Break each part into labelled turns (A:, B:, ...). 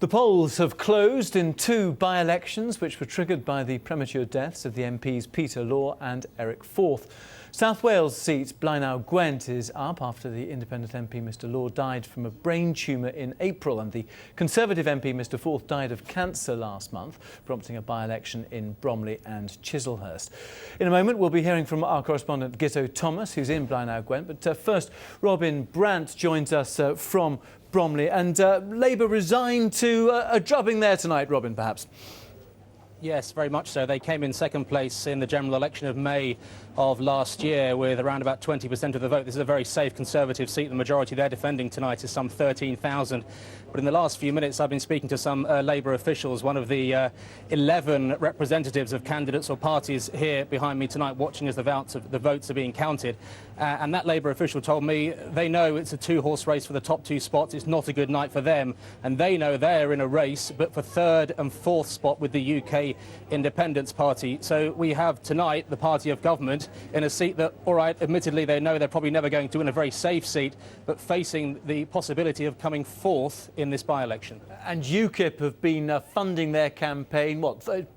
A: The polls have closed in two by-elections which were triggered by the premature deaths of the MPs Peter Law and Eric Forth. South Wales seat Blaenau Gwent is up after the Independent MP Mr Law died from a brain tumour in April, and the Conservative MP Mr Forth died of cancer last month, prompting a by-election in Bromley and Chislehurst. In a moment we'll be hearing from our correspondent Guto Thomas, who's in Blaenau Gwent, but first Robin Brant joins us from Bromley, and Labour resigned to a drubbing there tonight, Robin, perhaps.
B: Yes, very much so. They came in second place in the general election of May of last year with around about 20% of the vote. This is a very safe Conservative seat. The majority they're defending tonight is some 13,000. But in the last few minutes, I've been speaking to some Labour officials, one of the 11 representatives of candidates or parties here behind me tonight, watching as the votes are being counted. And that Labour official told me they know it's a two-horse race for the top two spots. It's not a good night for them. And they know they're in a race, but for third and fourth spot with the UK Independence Party. So we have tonight the party of government in a seat that, all right, admittedly they know they're probably never going to win, a very safe seat, but facing the possibility of coming fourth in this by-election. And
A: UKIP have been funding their campaign,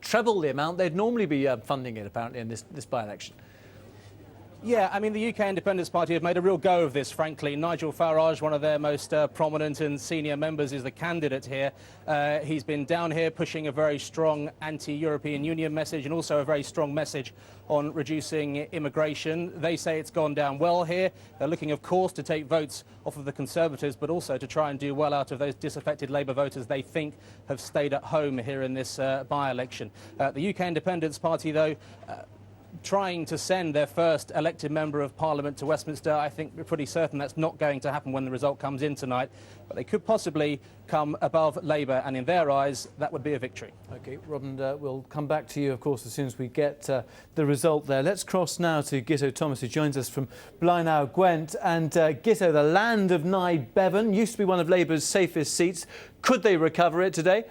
A: treble the amount they'd normally be funding it, apparently, in this by-election.
B: Yeah, I mean, the UK Independence Party have made a real go of this, frankly. Nigel Farage, one of their most prominent and senior members, is the candidate here. He's been down here pushing a very strong anti-European Union message and also a very strong message on reducing immigration. They say it's gone down well here. They're looking, of course, to take votes off of the Conservatives, but also to try and do well out of those disaffected Labour voters they think have stayed at home here in this by-election. The UK Independence Party, though, trying to send their first elected member of Parliament to Westminster. I think we're pretty certain that's not going to happen when the result comes in tonight. But they could possibly come above Labour, and in their eyes, that would be a victory. OK, Robin, we'll come back to you, of course, as soon as we get the result there. Let's cross now to Guto Thomas, who joins us from Blaenau Gwent. And Guto, the land of Nye Bevan, used to be one of Labour's safest seats. Could they recover it today?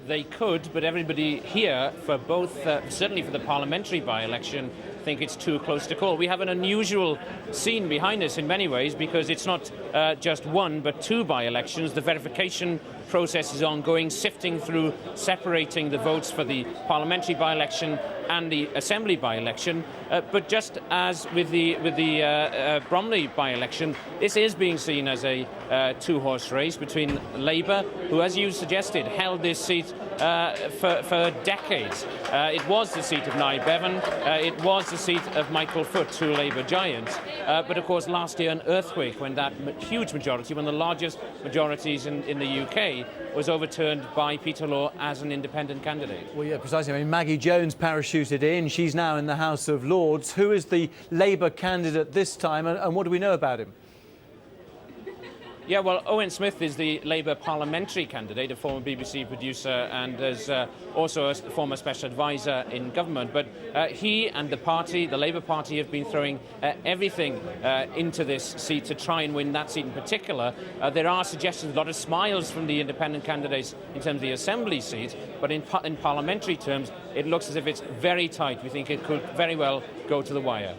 C: They could, but everybody here, for both, certainly for the parliamentary by-election, think it's too close to call. We have an unusual scene behind us in many ways, because it's not just one but two by-elections. The verification process is ongoing, sifting through, separating the votes for the parliamentary by-election and the Assembly by-election. But just as with the Bromley by-election, this is being seen as a two-horse race between Labour, who, as you suggested, held this seat for decades. It was the seat of Nye Bevan. It was the seat of Michael Foot, two Labour giants. But of course, last year an earthquake, when that huge majority, one of the largest majorities in the UK, was overturned by Peter Law as an independent candidate.
A: Well, yeah, precisely. I mean, Maggie Jones parachuted in. She's now in the House of Lords. Who is the Labour candidate this time, and what do we know about him?
C: Yeah, well, Owen Smith is the Labour parliamentary candidate, a former BBC producer, and is also a former special advisor in government. But he and the party, the Labour Party, have been throwing everything into this seat to try and win that seat in particular. There are suggestions, a lot of smiles from the independent candidates in terms of the Assembly seat, but in parliamentary terms, it looks as if it's very tight. We think it could very well go to the wire.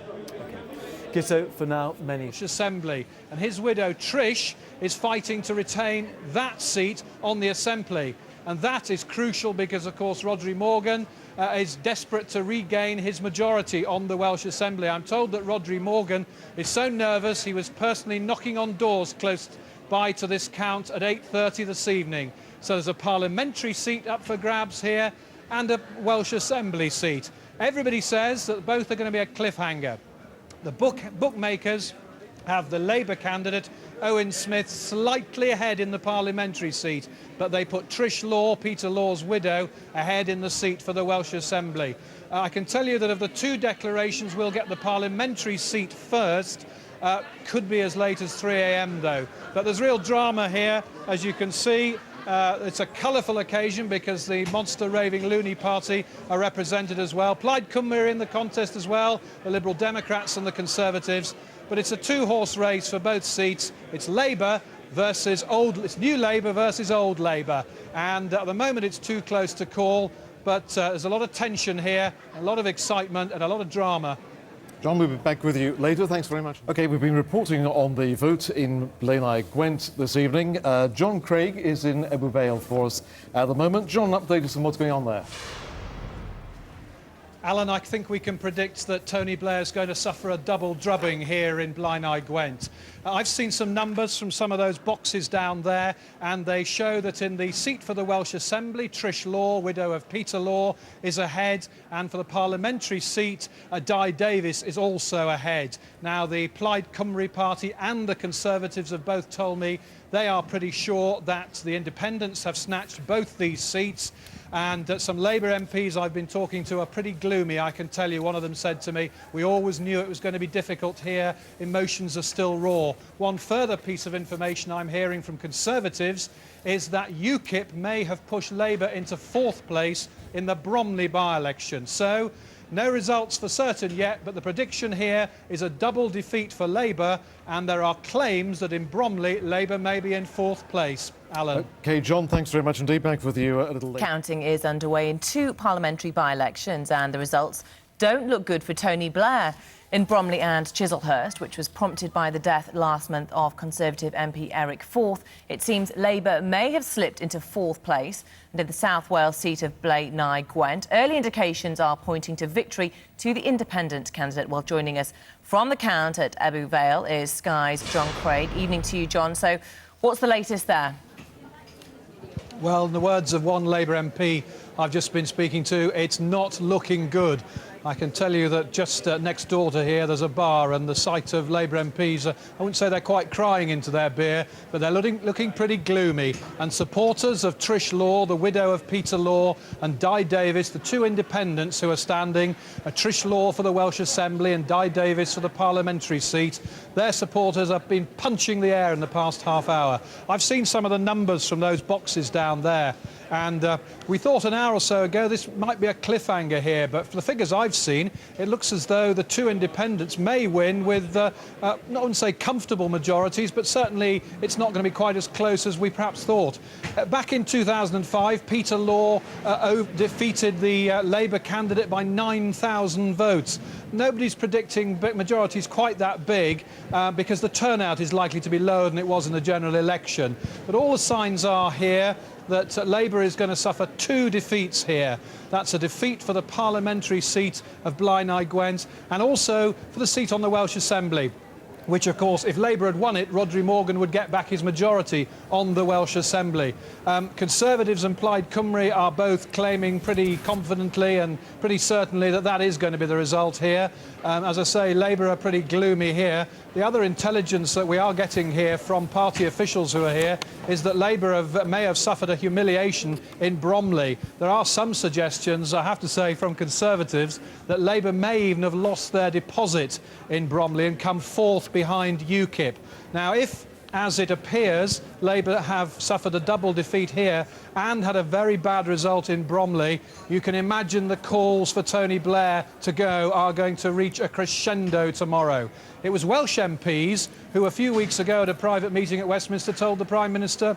A: Guto, for now, many.
D: Assembly, and his widow Trish is fighting to retain that seat on the Assembly, and that is crucial because, of course, Rhodri Morgan is desperate to regain his majority on the Welsh Assembly. I'm told that Rhodri Morgan is so nervous he was personally knocking on doors close by to this count at 8:30 this evening. So there's a parliamentary seat up for grabs here and a Welsh Assembly seat. Everybody says that both are going to be a cliffhanger. The bookmakers have the Labour candidate, Owen Smith, slightly ahead in the parliamentary seat, but they put Trish Law, Peter Law's widow, ahead in the seat for the Welsh Assembly. I can tell you that of the two declarations, we'll get the parliamentary seat first. Could be as late as 3 a.m. though. But there's real drama here, as you can see. It's a colourful occasion because the monster raving loony party are represented as well. Plaid Cymru in the contest as well, the Liberal Democrats and the Conservatives. But it's a two-horse race for both seats. It's Labour versus it's new Labour versus old Labour. And at the moment it's too close to call, but there's a lot of tension here, a lot of excitement and a lot of drama.
E: John, we'll be back with you later. Thanks very much. OK, we've been reporting on the vote in Blaenau Gwent this evening. John Craig is in Ebbw Vale for us at the moment. John, update us on what's going on there.
D: Alan, I think we can predict that Tony Blair is going to suffer a double drubbing here in Blaenau Gwent. I've seen some numbers from some of those boxes down there, and they show that in the seat for the Welsh Assembly, Trish Law, widow of Peter Law, is ahead, and for the parliamentary seat, Di Davies is also ahead. Now, the Plaid Cymru Party and the Conservatives have both told me they are pretty sure that the independents have snatched both these seats. And some Labour MPs I've been talking to are pretty gloomy, I can tell you. One of them said to me, we always knew it was going to be difficult here, emotions are still raw. One further piece of information I'm hearing from Conservatives is that UKIP may have pushed Labour into 4th place in the Bromley by-election. So, no results for certain yet, but the prediction here is a double defeat for Labour, and there are claims that in Bromley, Labour may be in 4th place. Alan.
E: OK, John, thanks very much indeed. Back with you a little later.
F: Counting is underway in 2 parliamentary by-elections, and the results don't look good for Tony Blair. In Bromley and Chislehurst, which was prompted by the death last month of Conservative MP Eric Forth, it seems Labour may have slipped into 4th place. And in the South Wales seat of Blaenau Gwent, early indications are pointing to victory to the independent candidate. Well, joining us from the count at Ebbw Vale is Sky's John Craig. Evening to you, John. So, what's the latest there?
D: Well, in the words of one Labour MP I've just been speaking to, it's not looking good. I can tell you that just next door to here there's a bar, and the sight of Labour MPs, I wouldn't say they're quite crying into their beer, but they're looking pretty gloomy. And supporters of Trish Law, the widow of Peter Law, and Di Davies, the 2 independents who are standing, Trish Law for the Welsh Assembly and Di Davies for the parliamentary seat, their supporters have been punching the air in the past half hour. I've seen some of the numbers from those boxes down there, and we thought an hour or so ago this might be a cliffhanger here, but for the figures I've seen, it looks as though the 2 independents may win with, not to say comfortable majorities, but certainly it's not going to be quite as close as we perhaps thought. Back in 2005, Peter Law defeated the Labour candidate by 9,000 votes. Nobody's predicting majorities quite that big because the turnout is likely to be lower than it was in the general election. But all the signs are here that Labour is going to suffer 2 defeats here. That's a defeat for the parliamentary seat of Blaenau Gwent, and also for the seat on the Welsh Assembly, which, of course, if Labour had won it, Rhodri Morgan would get back his majority on the Welsh Assembly. Conservatives and Plaid Cymru are both claiming pretty confidently and pretty certainly that that is going to be the result here. As I say, Labour are pretty gloomy here. The other intelligence that we are getting here from party officials who are here is that Labour may have suffered a humiliation in Bromley. There are some suggestions, I have to say, from Conservatives that Labour may even have lost their deposit in Bromley and come 4th behind UKIP. Now, if, as it appears, Labour have suffered a double defeat here and had a very bad result in Bromley, you can imagine the calls for Tony Blair to go are going to reach a crescendo tomorrow. It was Welsh MPs who a few weeks ago at a private meeting at Westminster told the Prime Minister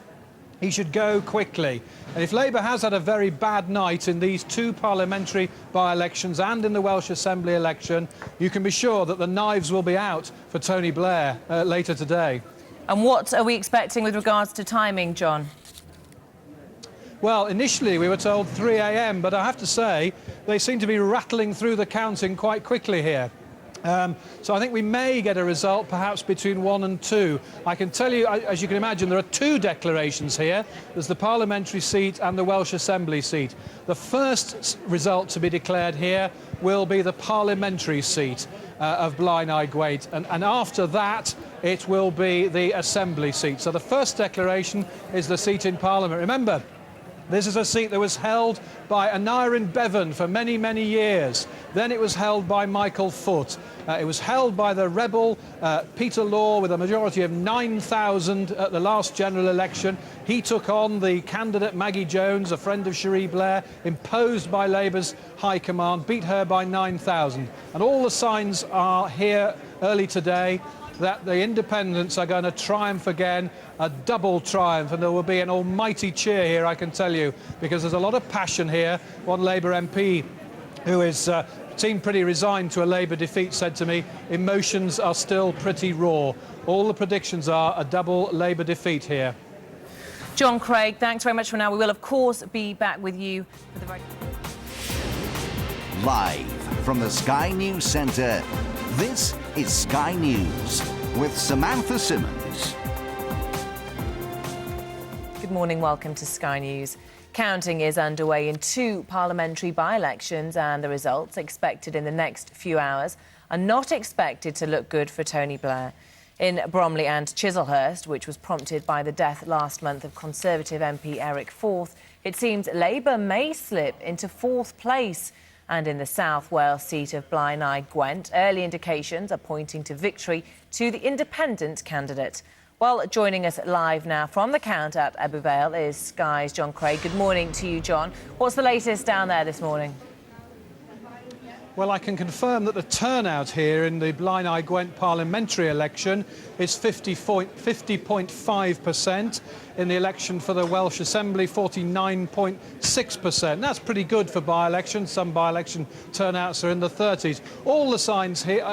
D: he should go quickly. And if Labour has had a very bad night in these 2 parliamentary by-elections and in the Welsh Assembly election, you can be sure that the knives will be out for Tony Blair later today.
F: And what are we expecting with regards to timing, John?
D: Well, initially we were told 3 a.m, but I have to say they seem to be rattling through the counting quite quickly here. So I think we may get a result perhaps between 1 and 2. I can tell you, as you can imagine, there are 2 declarations here. There's the parliamentary seat and the Welsh Assembly seat. The first result to be declared here will be the parliamentary seat of Blaenau Gwent, and after that it will be the Assembly seat. So the first declaration is the seat in Parliament. Remember, this is a seat that was held by Aneurin Bevan for many, many years. Then it was held by Michael Foot. It was held by the rebel Peter Law with a majority of 9,000 at the last general election. He took on the candidate Maggie Jones, a friend of Cherie Blair, imposed by Labour's high command, beat her by 9,000. And all the signs are here early today that the independents are going to triumph again, a double triumph, and there will be an almighty cheer here, I can tell you, because there's a lot of passion here. One Labour MP who is seemed pretty resigned to a Labour defeat, said to me, emotions are still pretty raw. All the predictions are a double Labour defeat here.
F: John Craig, thanks very much for now. We will, of course, be back with you for the
G: Live from the Sky News Centre, this is Sky News with Samantha Simmons.
F: Good morning, welcome to Sky News. Counting is underway in 2 parliamentary by-elections, and the results expected in the next few hours are not expected to look good for Tony Blair. In Bromley and Chislehurst, which was prompted by the death last month of Conservative MP Eric Forth, it seems Labour may slip into 4th place. And in the South Wales seat of Blaenau Gwent, early indications are pointing to victory to the independent candidate. Well, joining us live now from the count at Ebbw Vale is Sky's John Craig. Good morning to you, John. What's the latest down there this morning?
D: Well, I can confirm that the turnout here in the Blaenau Gwent Parliamentary election is 50.5%. In the election for the Welsh Assembly, 49.6%. That's pretty good for by-elections. Some by-election turnouts are in the 30s. All the signs here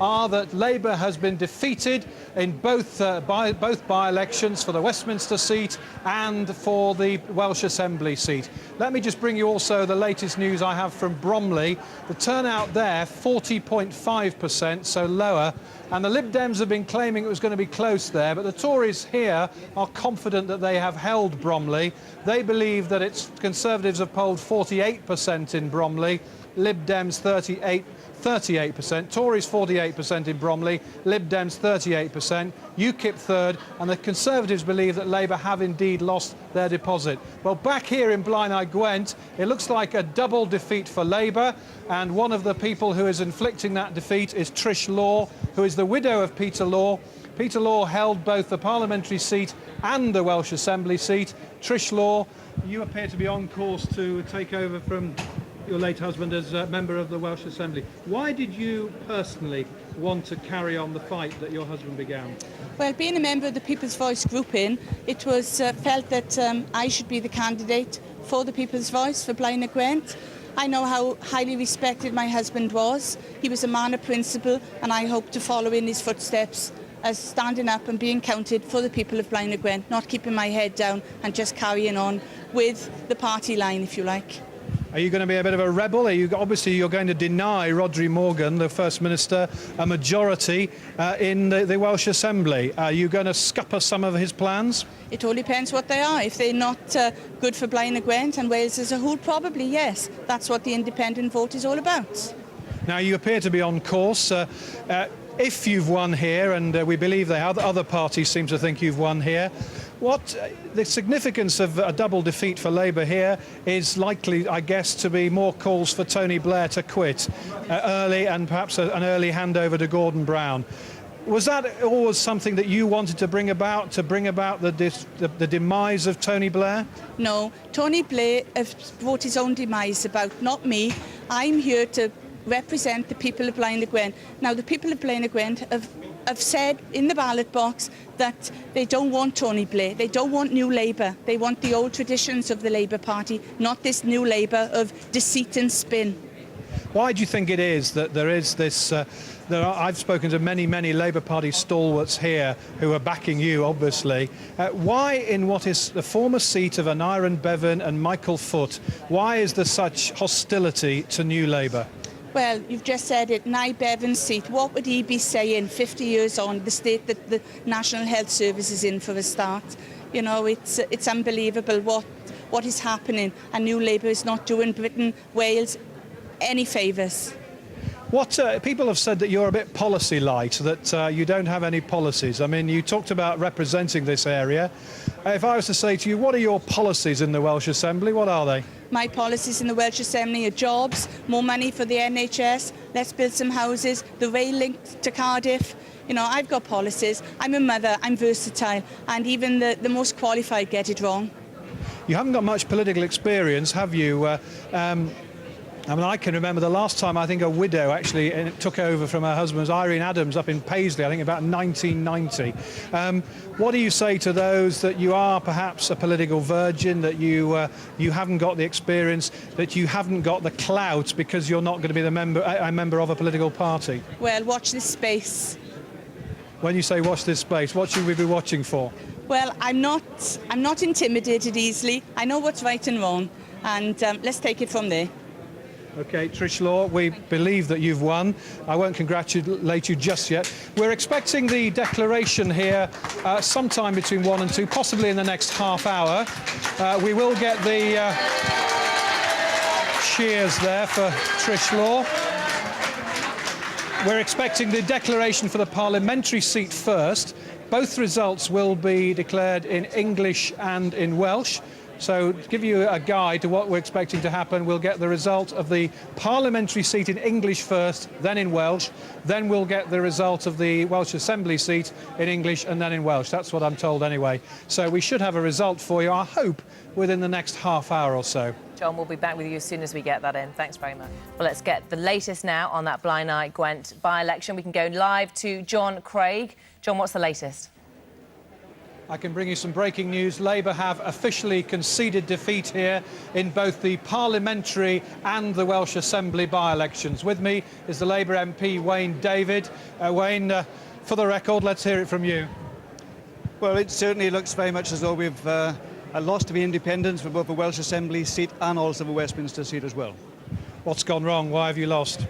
D: are that Labour has been defeated in both by-elections for the Westminster seat and for the Welsh Assembly seat. Let me just bring you also the latest news I have from Bromley. The turnout there, 40.5%, so lower. And the Lib Dems have been claiming it was going to be close there, but the Tories here are confident that they have held Bromley. They believe that its Conservatives have polled 48% in Bromley, Lib Dems 38%, Tories 48% in Bromley, Lib Dems 38%, UKIP third, and the Conservatives believe that Labour have indeed lost their deposit. Well, back here in Blaenau Gwent, it looks like a double defeat for Labour, and one of the people who is inflicting that defeat is Trish Law, who is the widow of Peter Law. Peter Law held both the parliamentary seat and the Welsh Assembly seat. Trish Law, you appear to be on course to take over from your late husband as a member of the Welsh Assembly. Why did you personally want to carry on the fight that your husband began?
H: Well, being a member of the People's Voice grouping, it was felt that I should be the candidate for the People's Voice for Blaenau Gwent. I know how highly respected my husband was. He was a man of principle, and I hope to follow in his footsteps as standing up and being counted for the people of Blaenau Gwent, not keeping my head down and just carrying on with the party line, if you like.
D: Are you going to be a bit of a rebel? Obviously, you're going to deny Rhodri Morgan, the First Minister, a majority in the Welsh Assembly. Are you going to scupper some of his plans?
H: It all depends what they are. If they're not good for Blaenau Gwent and Wales as a whole, probably yes. That's what the independent vote is all about.
D: Now, you appear to be on course. If you've won here, and we believe other parties seem to think you've won here, what the significance of a double defeat for Labour here is likely, I guess, to be more calls for Tony Blair to quit early, and perhaps an early handover to Gordon Brown. Was that always something that you wanted to bring about the demise of Tony Blair?
H: No, Tony Blair has brought his own demise about, not me. I'm here to represent the people of Blaenau Gwent. Now, the people of Blaenau Gwent have said in the ballot box that they don't want Tony Blair, they don't want new Labour, they want the old traditions of the Labour Party, not this new Labour of deceit and spin.
D: Why do you think it is that there is this... I've spoken to many Labour Party stalwarts here who are backing you, obviously. Why, in what is the former seat of Aneurin Bevan and Michael Foot, why is there such hostility to New Labour?
H: Well, you've just said it, Nye Bevan's seat. What would he be saying 50 years on, the state that the National Health Service is in for a start? You know, it's unbelievable what is happening, and New Labour is not doing Britain, Wales any favours.
D: People have said that you're a bit policy light, that you don't have any policies. I mean, you talked about representing this area. If I was to say to you, what are your policies in the Welsh Assembly? What are they?
H: My policies in the Welsh Assembly are jobs, more money for the NHS, let's build some houses, the rail link to Cardiff. You know, I've got policies. I'm a mother, I'm versatile, and even the most qualified get it wrong.
D: You haven't got much political experience, have you? I mean, I can remember the last time I think a widow actually took over from her husband was Irene Adams up in Paisley, I think about 1990. What do you say to those that you are perhaps a political virgin, that you haven't got the experience, that you haven't got the clout because you're not going to be a member of a political party?
H: Well, watch this space.
D: When you say watch this space, what should we be watching for?
H: Well, I'm not intimidated easily. I know what's right and wrong, and let's take it from there.
D: OK, Trish Law, we believe that you've won. I won't congratulate you just yet. We're expecting the declaration here sometime between 1 and 2, possibly in the next half hour. We will get the cheers there for Trish Law. We're expecting the declaration for the parliamentary seat first. Both results will be declared in English and in Welsh. So to give you a guide to what we're expecting to happen, we'll get the result of the parliamentary seat in English first, then in Welsh. Then we'll get the result of the Welsh Assembly seat in English and then in Welsh. That's what I'm told anyway. So we should have a result for you, I hope, within the next half hour or so.
F: John, we'll be back with you as soon as we get that in. Thanks very much. Well, let's get the latest now on that Blaenau Gwent by-election. We can go live to John Craig. John, what's the latest?
D: I can bring you some breaking news. Labour have officially conceded defeat here in both the parliamentary and the Welsh Assembly by-elections. With me is the Labour MP, Wayne David. Wayne, for the record, let's hear it from you.
I: Well, it certainly looks very much as though we've lost the independence for both the Welsh Assembly seat and also the Westminster seat as well.
D: What's gone wrong? Why have you lost?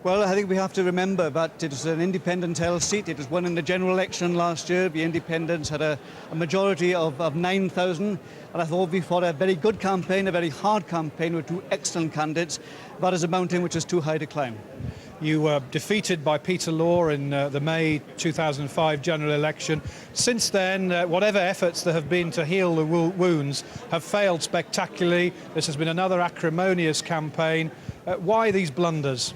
I: Well, I think we have to remember that it was an independent held seat. It was won in the general election last year. The independents had a majority of 9,000. And I thought we fought a very good campaign, a very hard campaign with two excellent candidates. That is a mountain which is too high to climb.
D: You were defeated by Peter Law in the May 2005 general election. Since then, whatever efforts there have been to heal the wounds have failed spectacularly. This has been another acrimonious campaign. Why these blunders?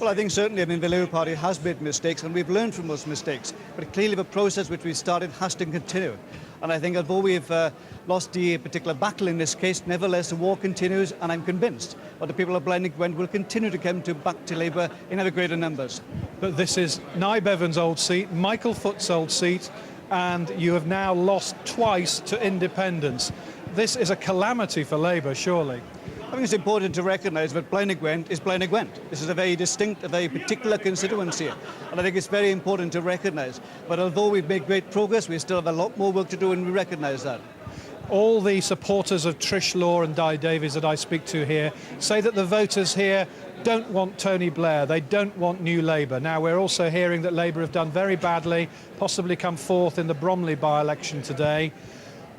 I: Well, I think certainly, the Labour Party has made mistakes and we've learned from those mistakes. But clearly the process which we started has to continue. And I think although we've lost the particular battle in this case, nevertheless the war continues, and I'm convinced that the people of Blaenau Gwent will continue to come back to Labour in ever greater numbers.
D: But this is Nye Bevan's old seat, Michael Foot's old seat, and you have now lost twice to independents. This is a calamity for Labour, surely.
I: I think it's important to recognise that Blaenau Gwent is Blaenau Gwent. This is a very distinct, a very particular constituency. And I think it's very important to recognise. But although we've made great progress, we still have a lot more work to do, and we recognise that.
D: All the supporters of Trish Law and Di Davies that I speak to here say that the voters here don't want Tony Blair, they don't want New Labour. Now, we're also hearing that Labour have done very badly, possibly come fourth in the Bromley by-election today.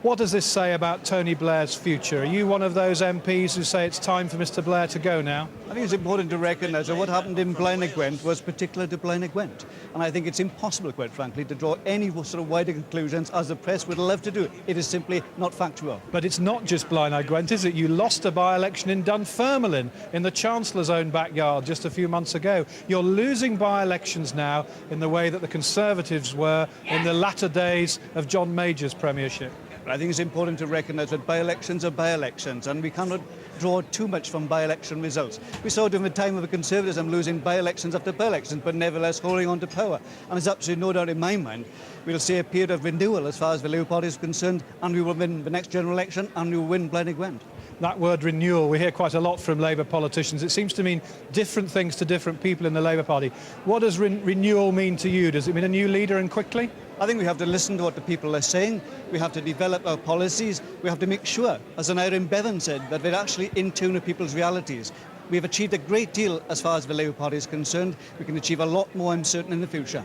D: What does this say about Tony Blair's future? Are you one of those MPs who say it's time for Mr Blair to go now?
I: I think it's important to recognise that what happened in Blaenau Gwent was particular to Blaenau Gwent. And I think it's impossible, quite frankly, to draw any sort of wider conclusions, as the press would love to do. It is simply not factual.
D: But it's not just Blaenau Gwent, is it? You lost a by-election in Dunfermline, in the Chancellor's own backyard just a few months ago. You're losing by-elections now in the way that the Conservatives were in the latter days of John Major's premiership.
I: I think it's important to recognise that by-elections are by-elections, and we cannot draw too much from by-election results. We saw during the time of the Conservatives them losing by-elections after by-elections, but nevertheless holding on to power. And there's absolutely no doubt in my mind we'll see a period of renewal as far as the Labour Party is concerned, and we will win the next general election, and we will win Blaenau Gwent.
D: That word renewal, we hear quite a lot from Labour politicians. It seems to mean different things to different people in the Labour Party. What does renewal mean to you? Does it mean a new leader and quickly?
I: I think we have to listen to what the people are saying. We have to develop our policies. We have to make sure, as Irene Bevan said, that we're actually in tune with people's realities. We've achieved a great deal as far as the Labour Party is concerned. We can achieve a lot more, I'm certain, in the future.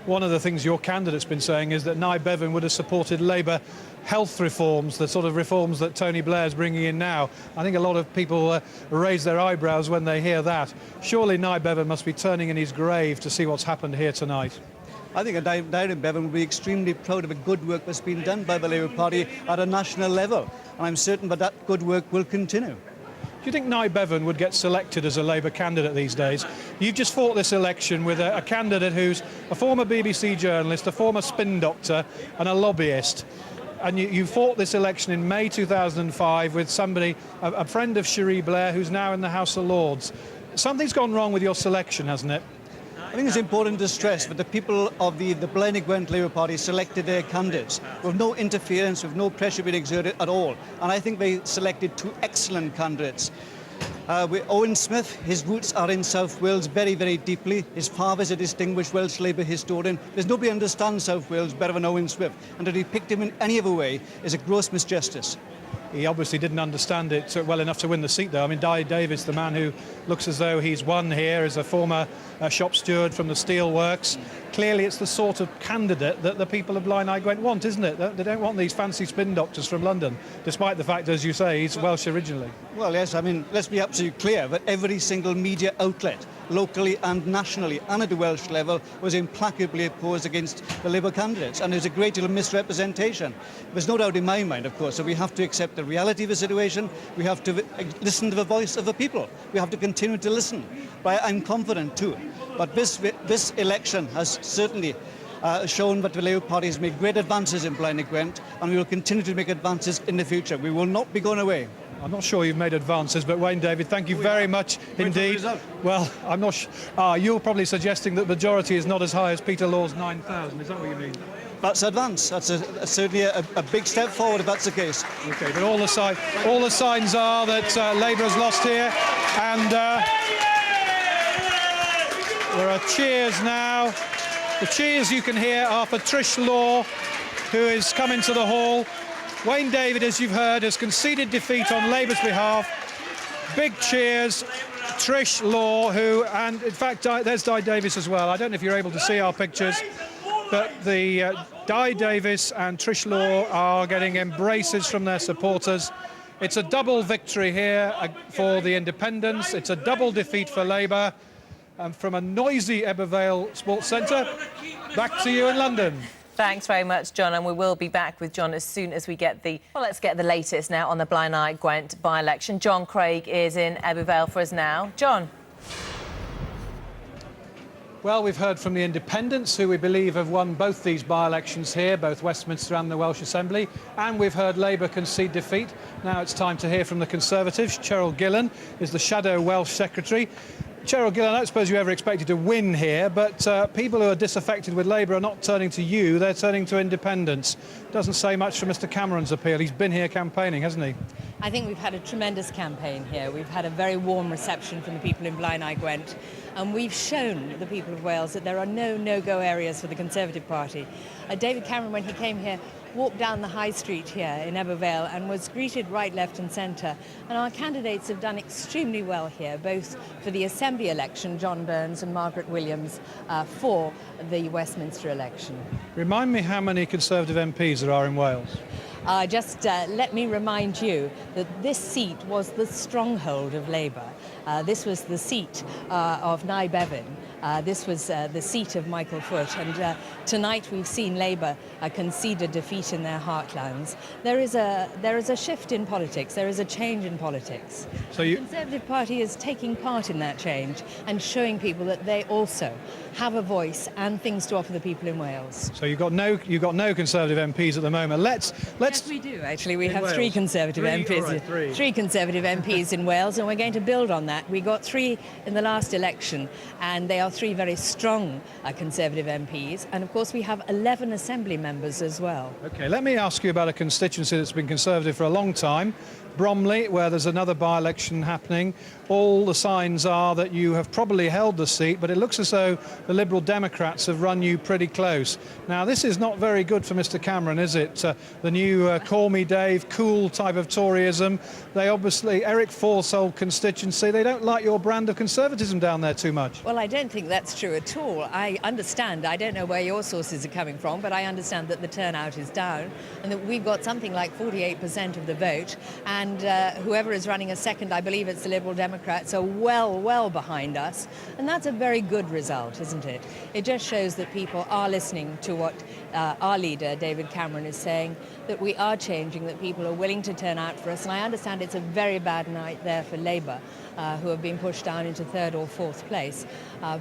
D: One of the things your candidate's been saying is that Nye Bevan would have supported Labour health reforms, the sort of reforms that Tony Blair's bringing in now. I think a lot of people raise their eyebrows when they hear that. Surely Nye Bevan must be turning in his grave to see what's happened here tonight.
I: I think Irene Bevan will be extremely proud of the good work that's been done by the Labour Party at a national level, and I'm certain that good work will continue.
D: Do you think Nye Bevan would get selected as a Labour candidate these days? You've just fought this election with a candidate who's a former BBC journalist, a former spin doctor and a lobbyist. and you fought this election in May 2005 with somebody, a friend of Cherie Blair, who's now in the House of Lords. Something's gone wrong with your selection, hasn't it?
I: I think it's important to stress that the people of the Blaenau Gwent Labour Party selected their candidates with no interference, with no pressure being exerted at all. And I think they selected two excellent candidates. With Owen Smith, his roots are in South Wales very, very deeply. His father's a distinguished Welsh Labour historian. There's nobody who understands South Wales better than Owen Smith. And to depict him in any other way is a gross misjustice.
D: He obviously didn't understand it well enough to win the seat, though. I mean, Dai Davis, the man who looks as though he's won here, is a former shop steward from the steelworks. Clearly, it's the sort of candidate that the people of Blaenau Gwent want, isn't it? They don't want these fancy spin doctors from London, despite the fact, as you say, he's Welsh originally.
I: Well, yes, I mean, let's be absolutely clear that every single media outlet, locally and nationally, and at the Welsh level, was implacably opposed against the Labour candidates. And there's a great deal of misrepresentation. There's no doubt in my mind, of course, that we have to accept the reality of the situation. We have to listen to the voice of the people. We have to continue to listen. But I'm confident, too. But this election has certainly shown that the Labour Party has made great advances in Blaenau Gwent, and we will continue to make advances in the future. We will not be going away.
D: I'm not sure you've made advances, but Wayne David, thank you very much indeed. Well, I'm not you're probably suggesting that the majority is not as high as Peter Law's 9,000. Is that what you mean?
I: That's advance. That's certainly a big step forward if that's the case.
D: OK, but all the signs are that Labour has lost here, and there are cheers now. The cheers you can hear are for Trish Law, who is coming to the hall. Wayne David, as you've heard, has conceded defeat on Labour's behalf. Big cheers. Trish Law, who, and in fact, there's Dai Davis as well. I don't know if you're able to see our pictures, but the Dai Davis and Trish Law are getting embraces from their supporters. It's a double victory here for the independents. It's a double defeat for Labour. And from a noisy Ebervale Sports Centre, back to you in London.
F: Thanks very much, John, and we will be back with John as soon as we get let's get the latest now on the Blaenau Gwent by-election. John Craig is in Ebervale for us now. John.
D: Well, we've heard from the independents, who we believe have won both these by-elections here, both Westminster and the Welsh Assembly, and we've heard Labour concede defeat. Now it's time to hear from the Conservatives. Cheryl Gillan is the Shadow Welsh Secretary. Cheryl Gillan, I don't suppose you ever expected to win here, but people who are disaffected with Labour are not turning to you, they're turning to independents. Doesn't say much for Mr Cameron's appeal. He's been here campaigning, hasn't he?
J: I think we've had a tremendous campaign here. We've had a very warm reception from the people in Blaenau Gwent, and we've shown the people of Wales that there are no-go areas for the Conservative Party. David Cameron, when he came here, walked down the high street here in Ebervale and was greeted right, left and centre. And our candidates have done extremely well here, both for the Assembly election, John Burns and Margaret Williams, for the Westminster election.
D: Remind me how many Conservative MPs there are in Wales.
J: Just let me remind you that this seat was the stronghold of Labour. This was the seat of Nye Bevan. This was the seat of Michael Foot, and tonight we've seen Labour concede a defeat in their heartlands. There is a shift in politics. There is a change in politics. So the Conservative Party is taking part in that change and showing people that they also have a voice and things to offer the people in Wales.
D: So you've got no Conservative MPs at the moment.
J: Yes, we do actually. We have three Conservative MPs. Three Conservative MPs in Wales, and we're going to build on that. We got 3 in the last election, and they are 3 very strong Conservative MPs. And of course, we have 11 Assembly members as well. OK,
D: let me ask you about a constituency that's been Conservative for a long time. Bromley, where there's another by-election happening. All the signs are that you have probably held the seat, but it looks as though the Liberal Democrats have run you pretty close. Now, this is not very good for Mr Cameron, is it? The new Call Me Dave, cool type of Toryism. They obviously, Eric Forth's old constituency, they don't like your brand of conservatism down there too much.
J: Well, I don't think that's true at all. I understand. I don't know where your sources are coming from, but I understand that the turnout is down and that we've got something like 48% of the vote. And whoever is running a second, I believe it's the Liberal Democrats, are well behind us. And that's a very good result, isn't it? It just shows that people are listening to what our leader, David Cameron, is saying, that we are changing, that people are willing to turn out for us. And I understand it's a very bad night there for Labour, who have been pushed down into 3rd or 4th place.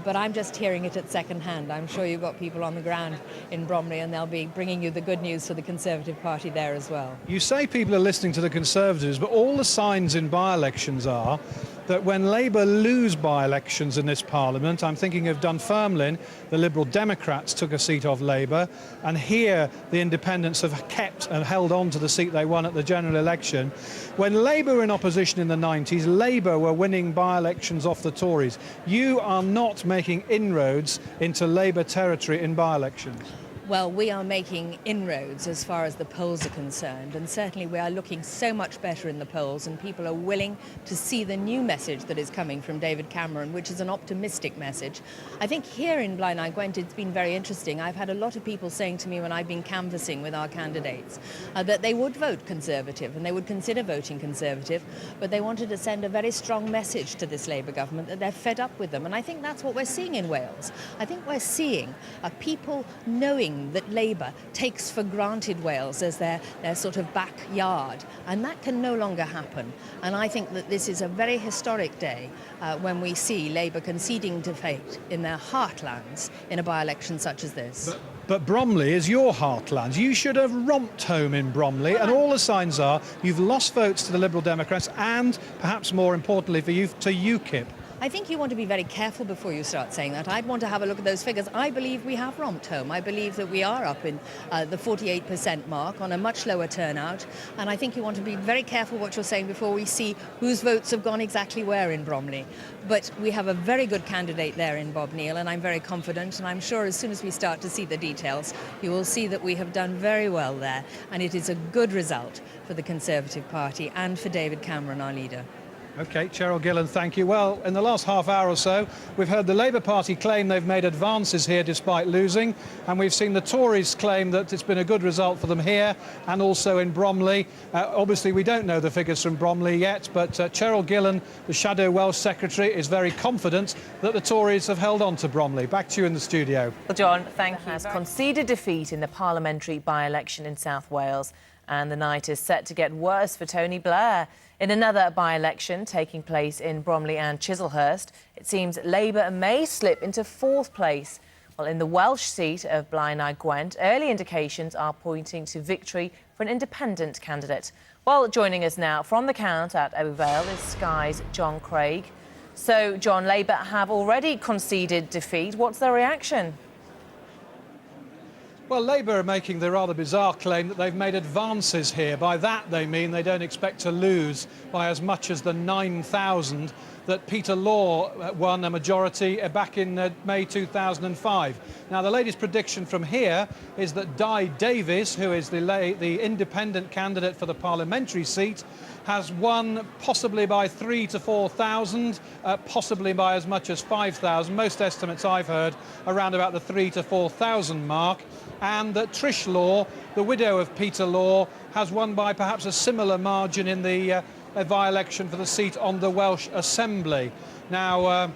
J: but I'm just hearing it at second hand. I'm sure you've got people on the ground in Bromley and they'll be bringing you the good news for the Conservative Party there as well.
D: You say people are listening to the Conservatives, but all the signs in by-elections are that when Labour lose by-elections in this Parliament, I'm thinking of Dunfermline, the Liberal Democrats took a seat off Labour, and here the Independents have kept and held on to the seat they won at the general election. When Labour were in opposition in the 90s, Labour were winning by-elections off the Tories. You are not making inroads into Labour territory in by-elections.
J: Well, we are making inroads as far as the polls are concerned, and certainly we are looking so much better in the polls, and people are willing to see the new message that is coming from David Cameron, which is an optimistic message. I think here in Blaenau Gwent it's been very interesting. I've had a lot of people saying to me when I've been canvassing with our candidates that they would vote Conservative and they would consider voting Conservative, but they wanted to send a very strong message to this Labour government that they're fed up with them, and I think that's what we're seeing in Wales. I think we're seeing people knowing that Labour takes for granted Wales as their sort of backyard, and that can no longer happen. And I think that this is a very historic day when we see Labour conceding defeat in their heartlands in a by-election such as this.
D: But Bromley is your heartland. You should have romped home in Bromley, and all the signs are you've lost votes to the Liberal Democrats and, perhaps more importantly for you, to UKIP.
J: I think you want to be very careful before you start saying that. I'd want to have a look at those figures. I believe we have romped home. I believe that we are up in the 48% mark on a much lower turnout. And I think you want to be very careful what you're saying before we see whose votes have gone exactly where in Bromley. But we have a very good candidate there in Bob Neill, and I'm very confident. And I'm sure as soon as we start to see the details, you will see that we have done very well there. And it is a good result for the Conservative Party and for David Cameron, our leader.
D: OK, Cheryl Gillen, thank you. Well, in the last half hour or so, we've heard the Labour Party claim they've made advances here despite losing, and we've seen the Tories claim that it's been a good result for them here and also in Bromley. Obviously, we don't know the figures from Bromley yet, but Cheryl Gillen, the Shadow Welsh Secretary, is very confident that the Tories have held on to Bromley. Back to you in the studio.
F: Well, John, thank you. Has conceded defeat in the parliamentary by-election in South Wales, and the night is set to get worse for Tony Blair. In another by-election taking place in Bromley and Chislehurst, it seems Labour may slip into fourth place. Well, in the Welsh seat of Blaenau Gwent, early indications are pointing to victory for an independent candidate. Well, joining us now from the count at Ebbw Vale is Sky's John Craig. So, John, Labour have already conceded defeat. What's their reaction?
D: Well, Labour are making the rather bizarre claim that they've made advances here. By that, they mean they don't expect to lose by as much as the 9,000 that Peter Law won a majority back in May 2005. Now, the latest prediction from here is that Di Davies, who is the independent candidate for the parliamentary seat, has won possibly by 3,000 to 4,000, possibly by as much as 5,000. Most estimates I've heard around about the 3,000 to 4,000 mark. And that Trish Law, the widow of Peter Law, has won by perhaps a similar margin in the by-election for the seat on the Welsh Assembly. Now,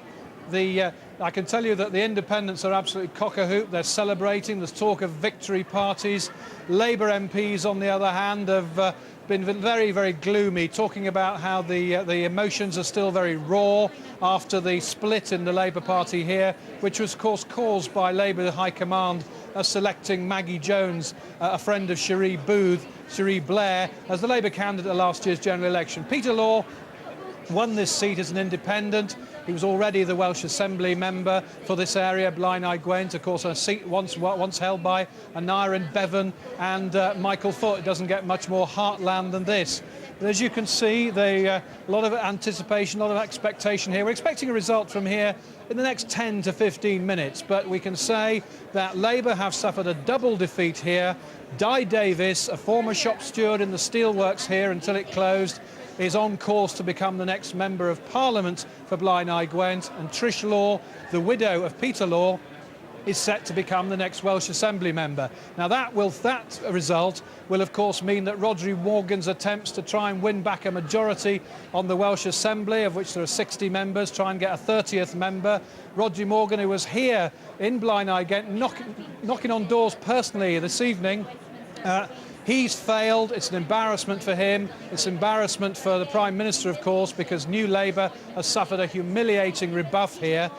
D: I can tell you that the independents are absolutely cock-a-hoop. They're celebrating. There's talk of victory parties. Labour MPs, on the other hand, have been very, very gloomy, talking about how the emotions are still very raw after the split in the Labour Party here, which was, of course, caused by Labour High Command selecting Maggie Jones, a friend of Cherie Blair, as the Labour candidate at last year's general election. Peter Law won this seat as an independent. He was already the Welsh Assembly member for this area, Blaenau Gwent, of course, a seat once held by Aneurin Bevan and Michael Foot. It doesn't get much more heartland than this. But as you can see, a lot of anticipation, a lot of expectation here. We're expecting a result from here in the next 10 to 15 minutes, but we can say that Labour have suffered a double defeat here. Di Davies, a former shop steward in the steelworks here until it closed, is on course to become the next Member of Parliament for Blaenau Gwent, and Trish Law, the widow of Peter Law, is set to become the next Welsh Assembly member. Now that result will of course mean that Rhodri Morgan's attempts to try and win back a majority on the Welsh Assembly, of which there are 60 members, try and get a 30th member. Rhodri Morgan, who was here in Blaenau Gwent knocking on doors personally this evening, he's failed. It's an embarrassment for him. It's embarrassment for the Prime Minister, of course, because New Labour has suffered a humiliating rebuff here.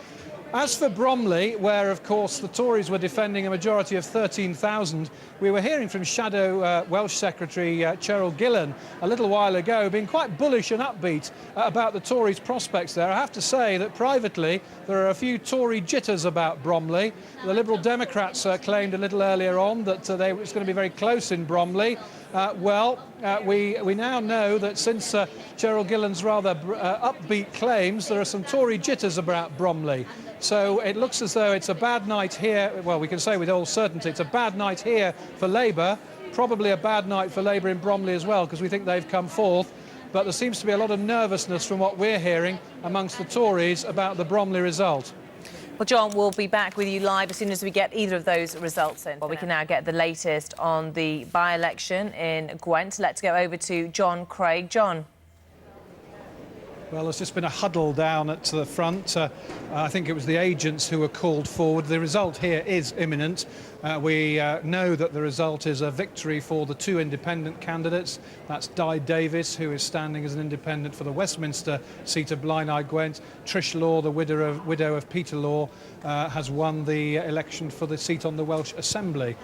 D: As for Bromley, where, of course, the Tories were defending a majority of 13,000, we were hearing from Shadow Welsh Secretary Cheryl Gillen a little while ago, being quite bullish and upbeat about the Tories' prospects there. I have to say that privately, there are a few Tory jitters about Bromley. The Liberal Democrats claimed a little earlier on that it was going to be very close in Bromley. We now know that since Cheryl Gillen's rather upbeat claims, there are some Tory jitters about Bromley. So it looks as though it's a bad night here. Well, we can say with all certainty it's a bad night here for Labour, probably a bad night for Labour in Bromley as well, because we think they've come fourth. But there seems to be a lot of nervousness from what we're hearing amongst the Tories about the Bromley result.
F: Well, John, we'll be back with you live as soon as we get either of those results in. Well, we can now get the latest on the by-election in Gwent. Let's go over to John Craig. John.
D: Well, there's just been a huddle down at the front. I think it was the agents who were called forward. The result here is imminent. We know that the result is a victory for the two independent candidates. That's Di Davis, who is standing as an independent for the Westminster seat of Blaenau Gwent. Trish Law, the widow of Peter Law, has won the election for the seat on the Welsh Assembly.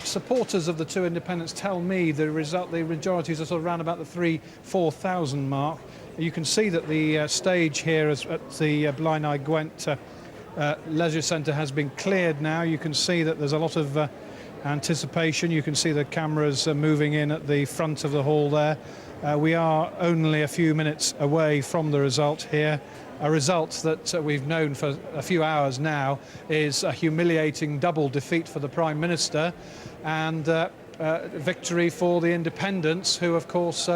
D: Supporters of the two independents tell me the majorities are sort of around about the 3,000–4,000 mark. You can see that the stage here at the Blaenau Gwent Leisure Centre has been cleared now. You can see that there's a lot of anticipation. You can see the cameras moving in at the front of the hall there. We are only a few minutes away from the result here. A result that we've known for a few hours now is a humiliating double defeat for the Prime Minister and victory for the independents, who of course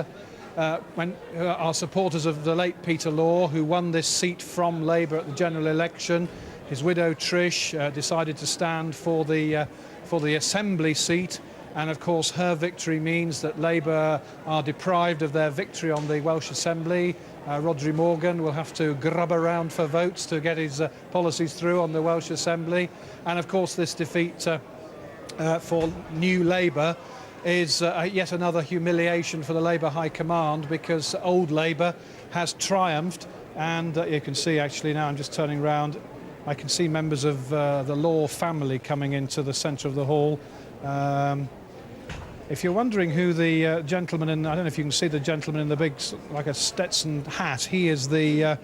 D: are supporters of the late Peter Law, who won this seat from Labour at the general election. His widow Trish decided to stand for the Assembly seat, and of course her victory means that Labour are deprived of their victory on the Welsh Assembly. Rodri Morgan will have to grub around for votes to get his policies through on the Welsh Assembly, and of course this defeat for New Labour is yet another humiliation for the Labour High Command, because old Labour has triumphed. And you can see, actually, now I'm just turning round, I can see members of the Law family coming into the centre of the hall. If you're wondering who the gentleman in, I don't know if you can see the gentleman in the big, like a Stetson hat, he is the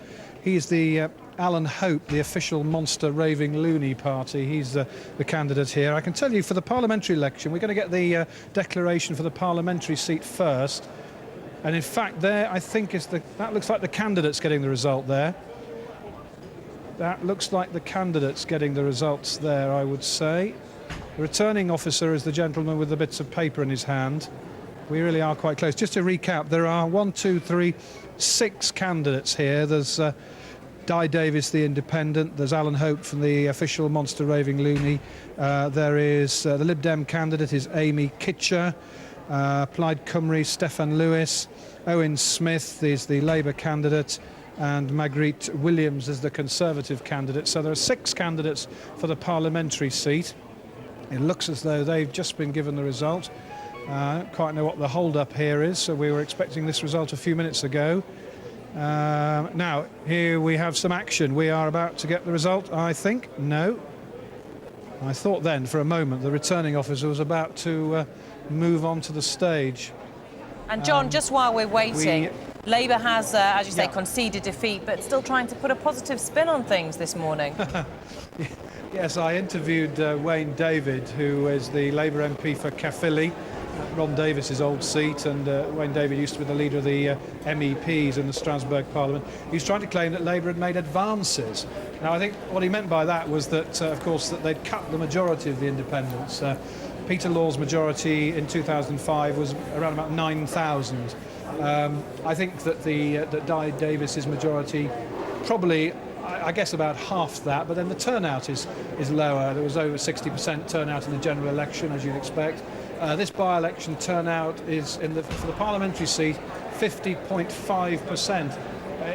D: Alan Hope, the official monster raving loony party. He's the candidate here. I can tell you, for the parliamentary election, we're going to get the declaration for the parliamentary seat first. And in fact, there, I think, that looks like the candidates getting the result there. That looks like the candidates getting the results there, I would say. The returning officer is the gentleman with the bits of paper in his hand. We really are quite close. Just to recap, there are 6 candidates here. There's Di Davis, the independent. There's Alan Hope from the official monster raving loony. There is the Lib Dem candidate is Amy Kitcher. Plaid Cymru, Steffan Lewis. Owen Smith is the Labour candidate, and Marguerite Williams is the Conservative candidate. So there are 6 candidates for the parliamentary seat. It looks as though they've just been given the result. I don't quite know what the hold-up here is, so we were expecting this result a few minutes ago. Now, here we have some action. We are about to get the result, I think. No. I thought then, for a moment, the returning officer was about to move on to the stage.
F: And John, just while we're waiting, Labour has, as you say, conceded defeat, but still trying to put a positive spin on things this morning.
D: Yes, I interviewed Wayne David, who is the Labour MP for Caerphilly, Ron Davies's old seat, and Wayne David used to be the leader of the MEPs in the Strasbourg Parliament. He was trying to claim that Labour had made advances. Now, I think what he meant by that was that, of course, that they'd cut the majority of the independents. Peter Law's majority in 2005 was around about 9,000. I think that that Di Davis's majority probably, I guess, about half that, but then the turnout is lower. There was over 60% turnout in the general election, as you'd expect. This by-election turnout is, for the parliamentary seat, 50.5%.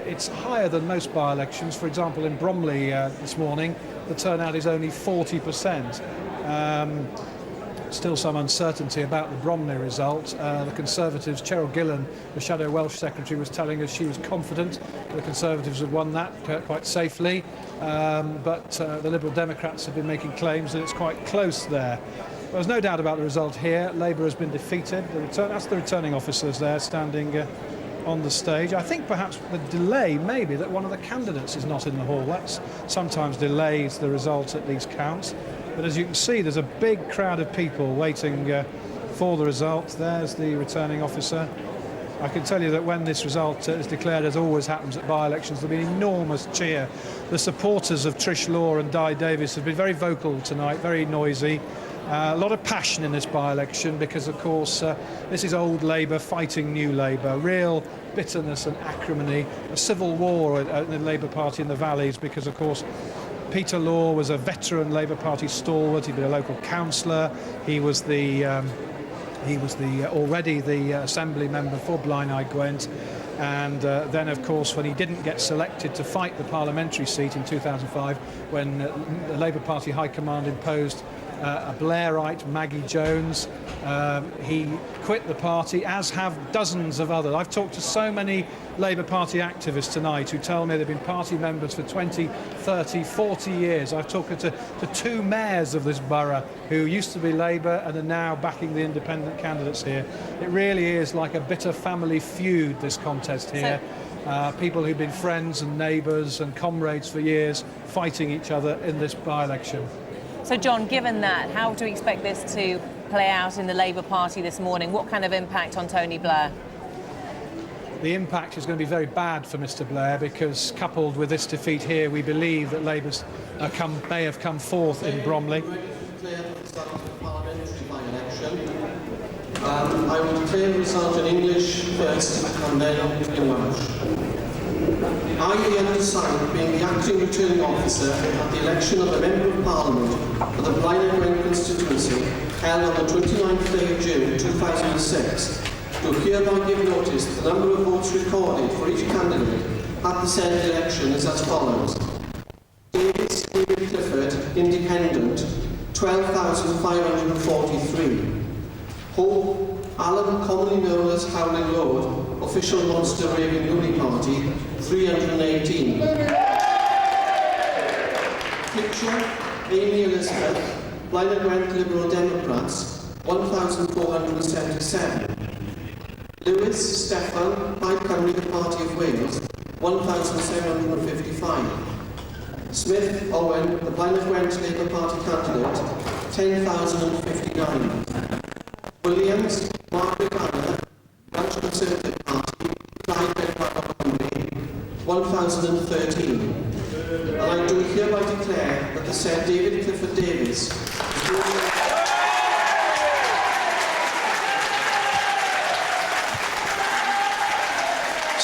D: It's higher than most by-elections. For example, in Bromley this morning, the turnout is only 40%. still some uncertainty about the Bromley result. The Conservatives, Cheryl Gillan, the Shadow Welsh Secretary, was telling us she was confident the Conservatives had won that quite safely, but the Liberal Democrats have been making claims that it's quite close there. There's no doubt about the result here. Labour has been defeated. That's the returning officers there standing on the stage. I think perhaps the delay may be that one of the candidates is not in the hall. That sometimes delays the result at these counts. But as you can see, there's a big crowd of people waiting for the result. There's the returning officer. I can tell you that when this result is declared, as always happens at by-elections, there'll be an enormous cheer. The supporters of Trish Law and Di Davis have been very vocal tonight, very noisy. A lot of passion in this by-election because, of course, this is old Labour fighting new Labour. Real bitterness and acrimony. A civil war in the Labour Party in the valleys because, of course, Peter Law was a veteran Labour Party stalwart. He'd been a local councillor. He was already the Assembly member for Blaenau Gwent. And then, of course, when he didn't get selected to fight the parliamentary seat in 2005, when the Labour Party High Command imposed a Blairite, Maggie Jones, he quit the party, as have dozens of others. I've talked to so many Labour Party activists tonight who tell me they've been party members for 20, 30, 40 years. I've talked to two mayors of this borough who used to be Labour and are now backing the independent candidates here. It really is like a bitter family feud, this contest here. People who've been friends and neighbours and comrades for years fighting each other in this by-election.
F: So, John, given that, how do we expect this to play out in the Labour Party this morning? What kind of impact on Tony Blair?
D: The impact is going to be very bad for Mr Blair because, coupled with this defeat here, we believe that Labour may have come fourth in Bromley.
K: I will declare the result in English first and then in Welsh. I, the undersigned, being the acting returning officer at the election of a Member of Parliament for the Blaenau Gwent constituency held on the 29th day of June 2006, do hereby give notice that the number of votes recorded for each candidate at the said election is as follows. David Clifford, Independent, 12,543. Hope Alan, commonly known as Howling Lord, official Monster Raving Looney Party, 318. Picture, Amy Elizabeth, Blaenau Gwent Liberal Democrats, 1,477. Lewis Stefan, Plaid Cymru the Party of Wales, 1,755. Smith Owen, the Blaenau Gwent Labour Party candidate, 10,059. Williams, Margaret Anna, Welsh Conservative Party, Blaenau Gwent 1,013. And I do hereby declare that the said David Clifford Davis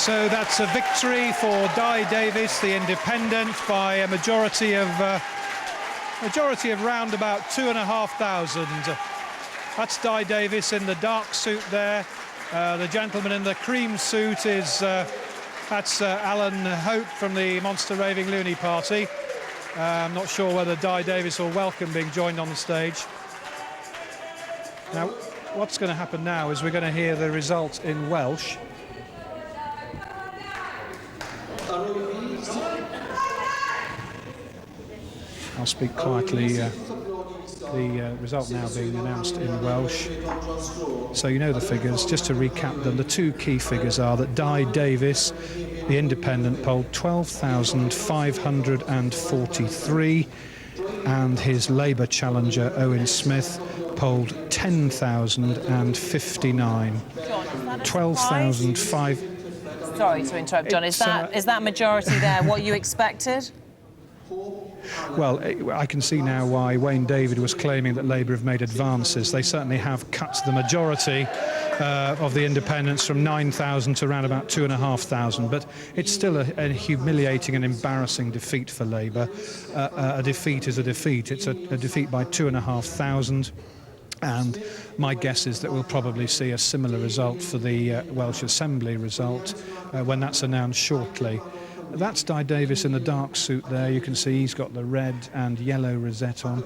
D: So that's a victory for Di Davis, the independent, by a majority of round about 2,500. That's Di Davis in the dark suit there. The gentleman in the cream suit is that's Alan Hope from the Monster Raving Looney Party. I'm not sure whether Di Davis will welcome being joined on the stage. Now, what's going to happen now is we're going to hear the result in Welsh. I'll speak quietly. The result now being announced in Welsh. So you know the figures. Just to recap them, the two key figures are that Di Davis, the independent, polled 12,543, and his Labour challenger, Owen Smith, polled 10,059. 12,005.
F: Sorry to interrupt, John. Is that majority there what you expected?
D: Well, I can see now why Wayne David was claiming that Labour have made advances. They certainly have cut the majority of the independents from 9,000 to around about 2,500. But it's still a humiliating and embarrassing defeat for Labour. A defeat is a defeat. It's a defeat by 2,500. And my guess is that we'll probably see a similar result for the Welsh Assembly result when that's announced shortly. That's Di Davis in the dark suit there. You can see he's got the red and yellow rosette on.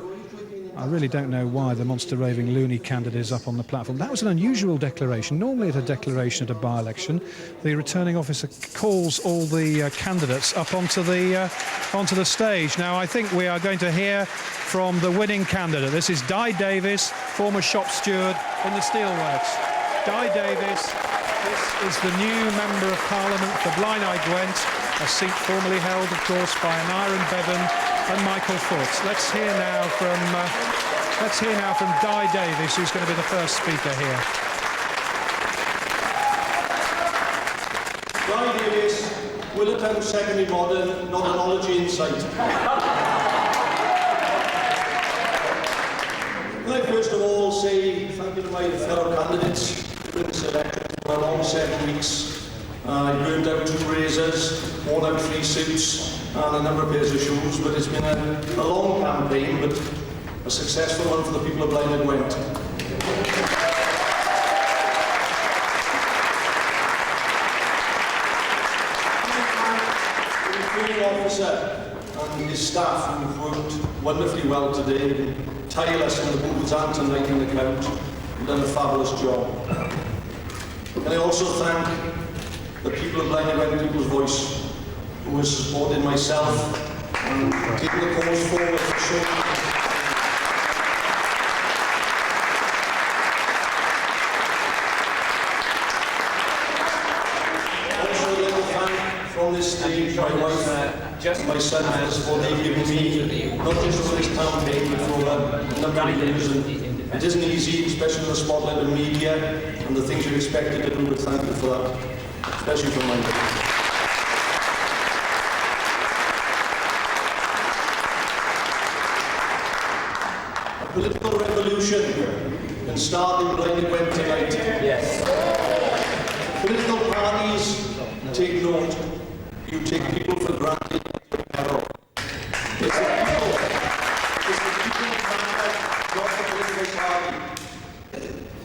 D: I really don't know why the monster raving loony candidate is up on the platform. That was an unusual declaration. Normally at a declaration at a by-election, the returning officer calls all the candidates up onto the stage. Now I think we are going to hear from the winning candidate. This is Di Davies, former shop steward in the steelworks. Di Davies, this is the new Member of Parliament for Blaenau Gwent, a seat formerly held, of course, by Aneurin Bevan and Michael Foot. Let's hear now from Di Davies, who's going to be the first speaker here.
K: Di Davies, Willowtown Secondary Modern, Nonology Insight. Can I first of all say thank you to my fellow candidates for this election for a long 7 weeks. I burned out 2 razors, worn out 3 suits and a number of pairs of shoes, but it's been a long campaign, but a successful one for the people of Blaenau Gwent. The returning officer and his staff who've worked wonderfully well today, tireless in the booths and tonight in the count, have done a fabulous job. And I also thank the people of Blaenau Gwent People's Voice, who has supported myself and taken the cause forward for so long. Also, I'd like to thank from this stage my wife and my son for the support they've given me, not just for this campaign, but for a number of years. And it isn't easy, especially in the spotlight of media and the things you're expected to do, but thank you for that, especially from my wife. Political revolution can start in Blaenau Gwent tonight. Yes. Political parties take note. You take people for granted. It's the people that matter, not the political party.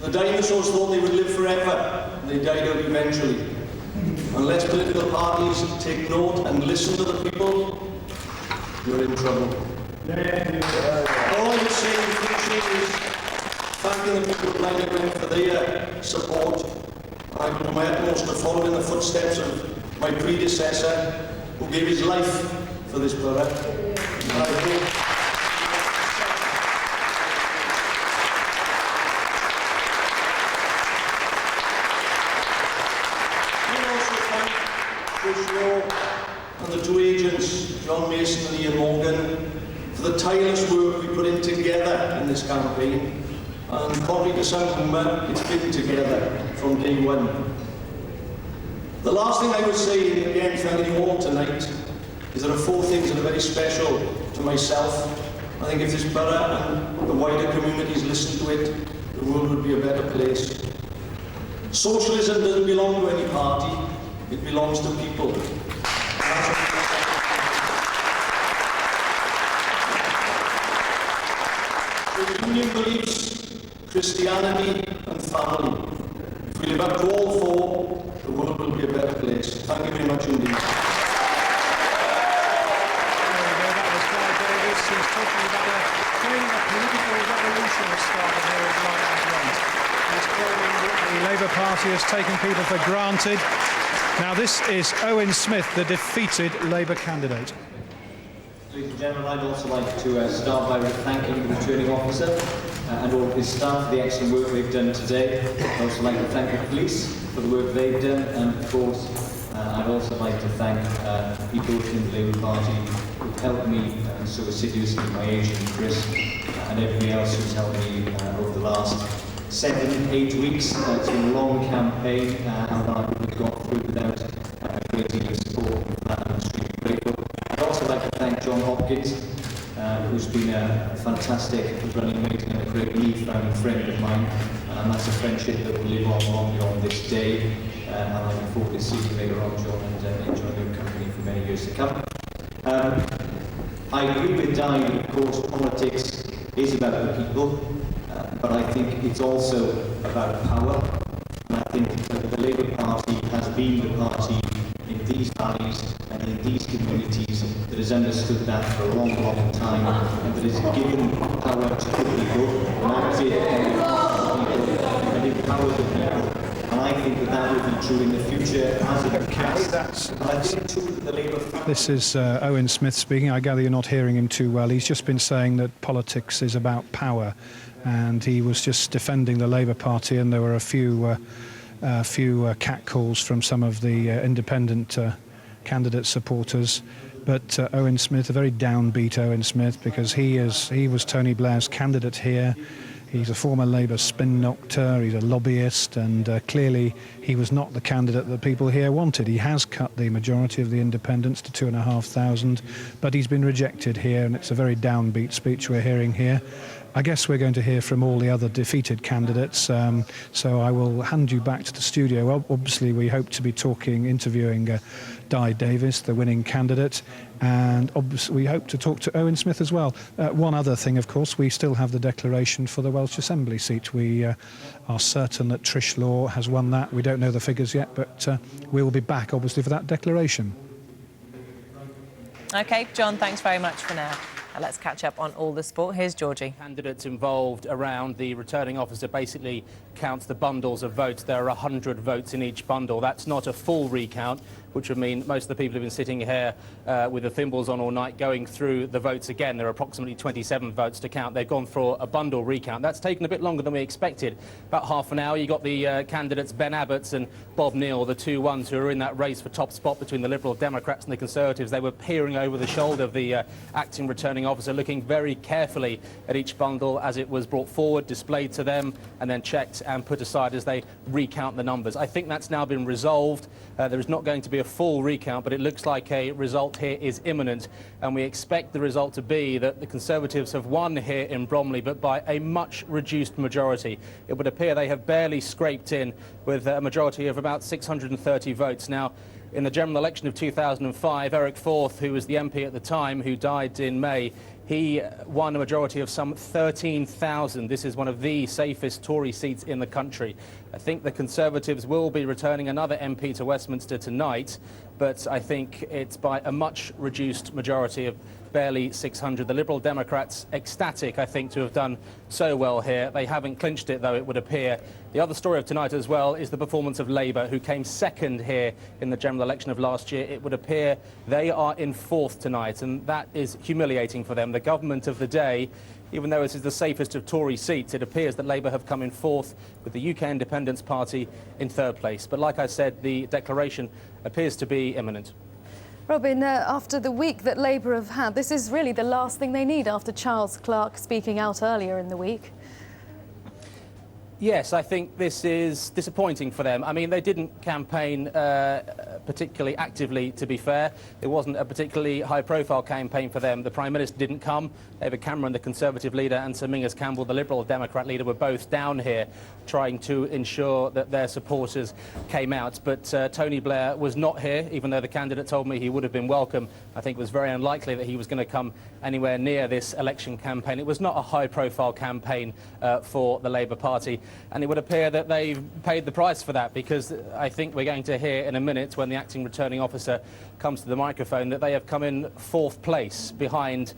K: The dinosaurs thought they would live forever, and they died out eventually. Unless political parties take note and listen to the people, you're in trouble. All I would say in future is thanking the people of Blaenau Gwent for their support. I will do my utmost to follow in the footsteps of my predecessor, who gave his life for this borough. And I hope and the 2 agents, John Mason and Ian Morgan, for the tireless work we put in together in this campaign. And contrary to some rumour, it's been together from day one. The last thing I would say, again thanking you all tonight, is there are 4 things that are very special to myself. I think if this borough and the wider communities listened to it, the world would be a better place. Socialism doesn't belong to any party, it belongs to people. The union beliefs, Christianity and family. If we live up to all 4, the world will be a better place. Thank you very much indeed.
D: That was Blaenau Davies, who's talking about a political revolution that started here at Blaenau Gwent. He's claiming that the Labour Party has taken people for granted. Now this is Owen Smith, the defeated Labour candidate.
L: Ladies and gentlemen, I'd also like to start by thanking the returning officer and all of his staff for the excellent work they've done today. I'd also like to thank the police for the work they've done, and of course I'd also like to thank people in the Labour Party who've helped me so assiduously, my agent Chris and everybody else who's helped me over the last 7-8 weeks. It's been a long campaign and I wouldn't have got through without a great deal of support, and I'm extremely grateful. I'd also like to thank John Hopkins, who's been a fantastic running mate and a great lead-found friend of mine, and that's a friendship that will live on long beyond this day, and I look forward to seeing you later on, John, and enjoy your company for many years to come. I agree with Di that, of course, politics is about the people, but I think it's also about power, and I think that the Labour Party has been the party in these valleys and in these communities that has understood that for a long, long time, and that has given power to the people, and I say and empowered the people. And I think that that will be true in the future as in the past. I think too that the Labour...
D: This is Owen Smith speaking. I gather you're not hearing him too well. He's just been saying that politics is about power, and he was just defending the Labour Party, and there were a few catcalls from some of the independent candidate supporters. But Owen Smith, a very downbeat Owen Smith, because he was Tony Blair's candidate here. He's a former Labour spin doctor, he's a lobbyist, and clearly he was not the candidate that people here wanted. He has cut the majority of the independents to 2,500, but he's been rejected here, and it's a very downbeat speech we're hearing here. I guess we're going to hear from all the other defeated candidates, so I will hand you back to the studio. Well, obviously, we hope to be interviewing Di Davis, the winning candidate, and obviously we hope to talk to Owen Smith as well. One other thing, of course, we still have the declaration for the Welsh Assembly seat. We are certain that Trish Law has won that. We don't know the figures yet, but we will be back, obviously, for that declaration.
F: OK, John, thanks very much for now. Let's catch up on all the sport. Here's Georgie.
B: Candidates involved around the returning officer basically counts the bundles of votes. There are 100 votes in each bundle. That's not a full recount, which would mean most of the people have been sitting here with the thimbles on all night going through the votes again. There are approximately 27 votes to count. They've gone for a bundle recount. That's taken a bit longer than we expected. About half an hour. You got the candidates Ben Abbots and Bob Neal, the two ones who are in that race for top spot between the Liberal Democrats and the Conservatives. They were peering over the shoulder of the acting returning officer, looking very carefully at each bundle as it was brought forward, displayed to them, and then checked and put aside as they recount the numbers. I think that's now been resolved. There is not going to be a full recount, but it looks like a result here is imminent, and we expect the result to be that the Conservatives have won here in Bromley, but by a much reduced majority. It would appear they have barely scraped in with a majority of about 630 votes. Now, in the general election of 2005, Eric Forth, who was the MP at the time, who died in May, he won a majority of some 13,000. This is one of the safest Tory seats in the country. I think the Conservatives will be returning another MP to Westminster tonight, but I think it's by a much reduced majority of barely 600. The Liberal Democrats ecstatic, I think, to have done so well here. They haven't clinched it, though, it would appear. The other story of tonight as well is the performance of Labour, who came second here in the general election of last year. It would appear they are in fourth tonight, and that is humiliating for them. The government of the day, even though this is the safest of Tory seats, it appears that Labour have come in fourth, with the UK Independence Party in third place. But like I said, the declaration appears to be imminent.
M: Robin, after the week that Labour have had, this is really the last thing they need after Charles Clarke speaking out earlier in the week.
B: Yes, I think this is disappointing for them. I mean, they didn't campaign particularly actively, to be fair. It wasn't a particularly high-profile campaign for them. The Prime Minister didn't come. David Cameron, the Conservative leader, and Sir Mingus Campbell, the Liberal Democrat leader, were both down here trying to ensure that their supporters came out. But Tony Blair was not here, even though the candidate told me he would have been welcome. I think it was very unlikely that he was going to come anywhere near this election campaign. It was not a high-profile campaign for the Labour Party. And it would appear that they've paid the price for that, because I think we're going to hear in a minute, when the acting returning officer comes to the microphone, that they have come in fourth place behind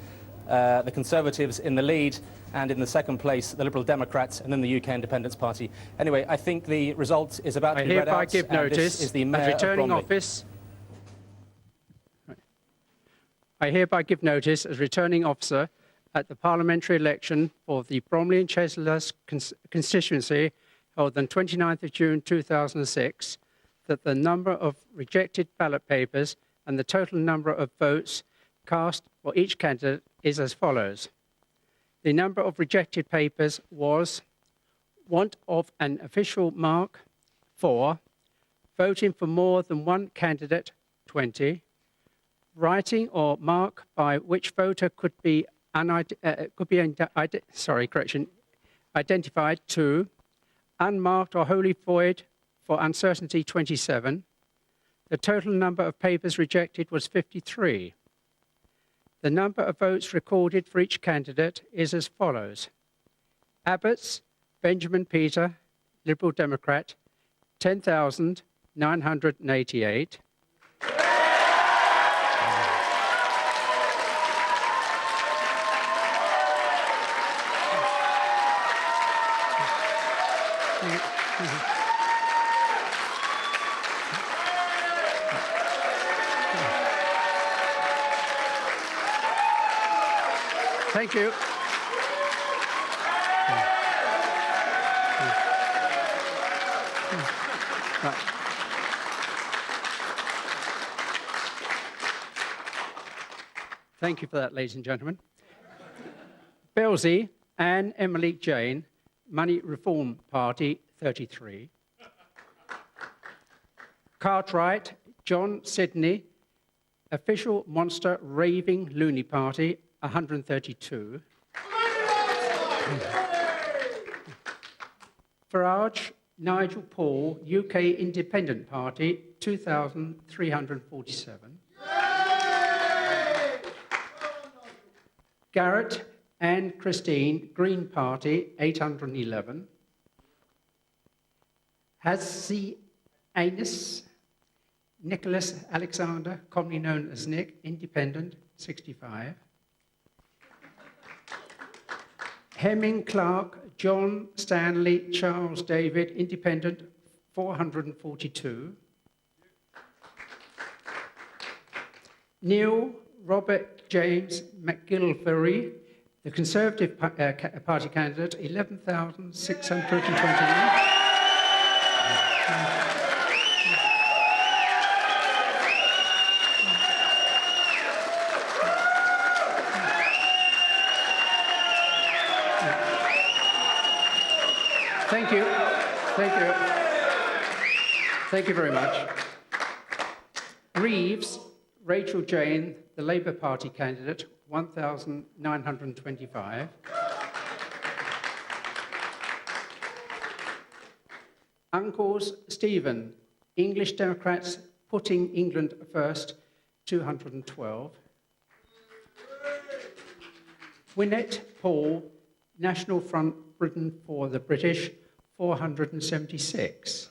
B: the Conservatives in the lead, and in the second place, the Liberal Democrats, and then the UK Independence Party. Anyway, I think the result is about to be read out.
N: I hereby give notice
B: is the
N: as returning office. I hereby give notice as returning officer at the parliamentary election for the Bromley and Chislehurst constituency held on 29th of June 2006, that the number of rejected ballot papers and the total number of votes cast for each candidate is as follows. The number of rejected papers was want of an official mark 4, voting for more than one candidate 20, writing or mark by which voter could be identified 2, unmarked or wholly void for uncertainty 27. The total number of papers rejected was 53. The number of votes recorded for each candidate is as follows. Abbots, Benjamin Peter, Liberal Democrat, 10,988. Thank you. Right. Thank you for that, ladies and gentlemen. Belsey, Anne Emily Jane, Money Reform Party, 33. Cartwright, John Sidney, Official Monster Raving Loony Party, 132. Farage, Nigel Paul, UK Independent Party, 2,347. Garrett and Christine, Green Party, 811. Hassi Anus, Nicholas Alexander, commonly known as Nick, Independent, 65. Hemming Clark, John Stanley, Charles David, Independent, 442. Neil Robert James McGillivray, the Conservative Party candidate, 11,629. Thank you. Thank you. Thank you very much. Reeves, Rachel Jane, the Labour Party candidate, 1,925. Uncles Stephen, English Democrats putting England first, 212. Winnet Paul, National Front Britain for the British, 476.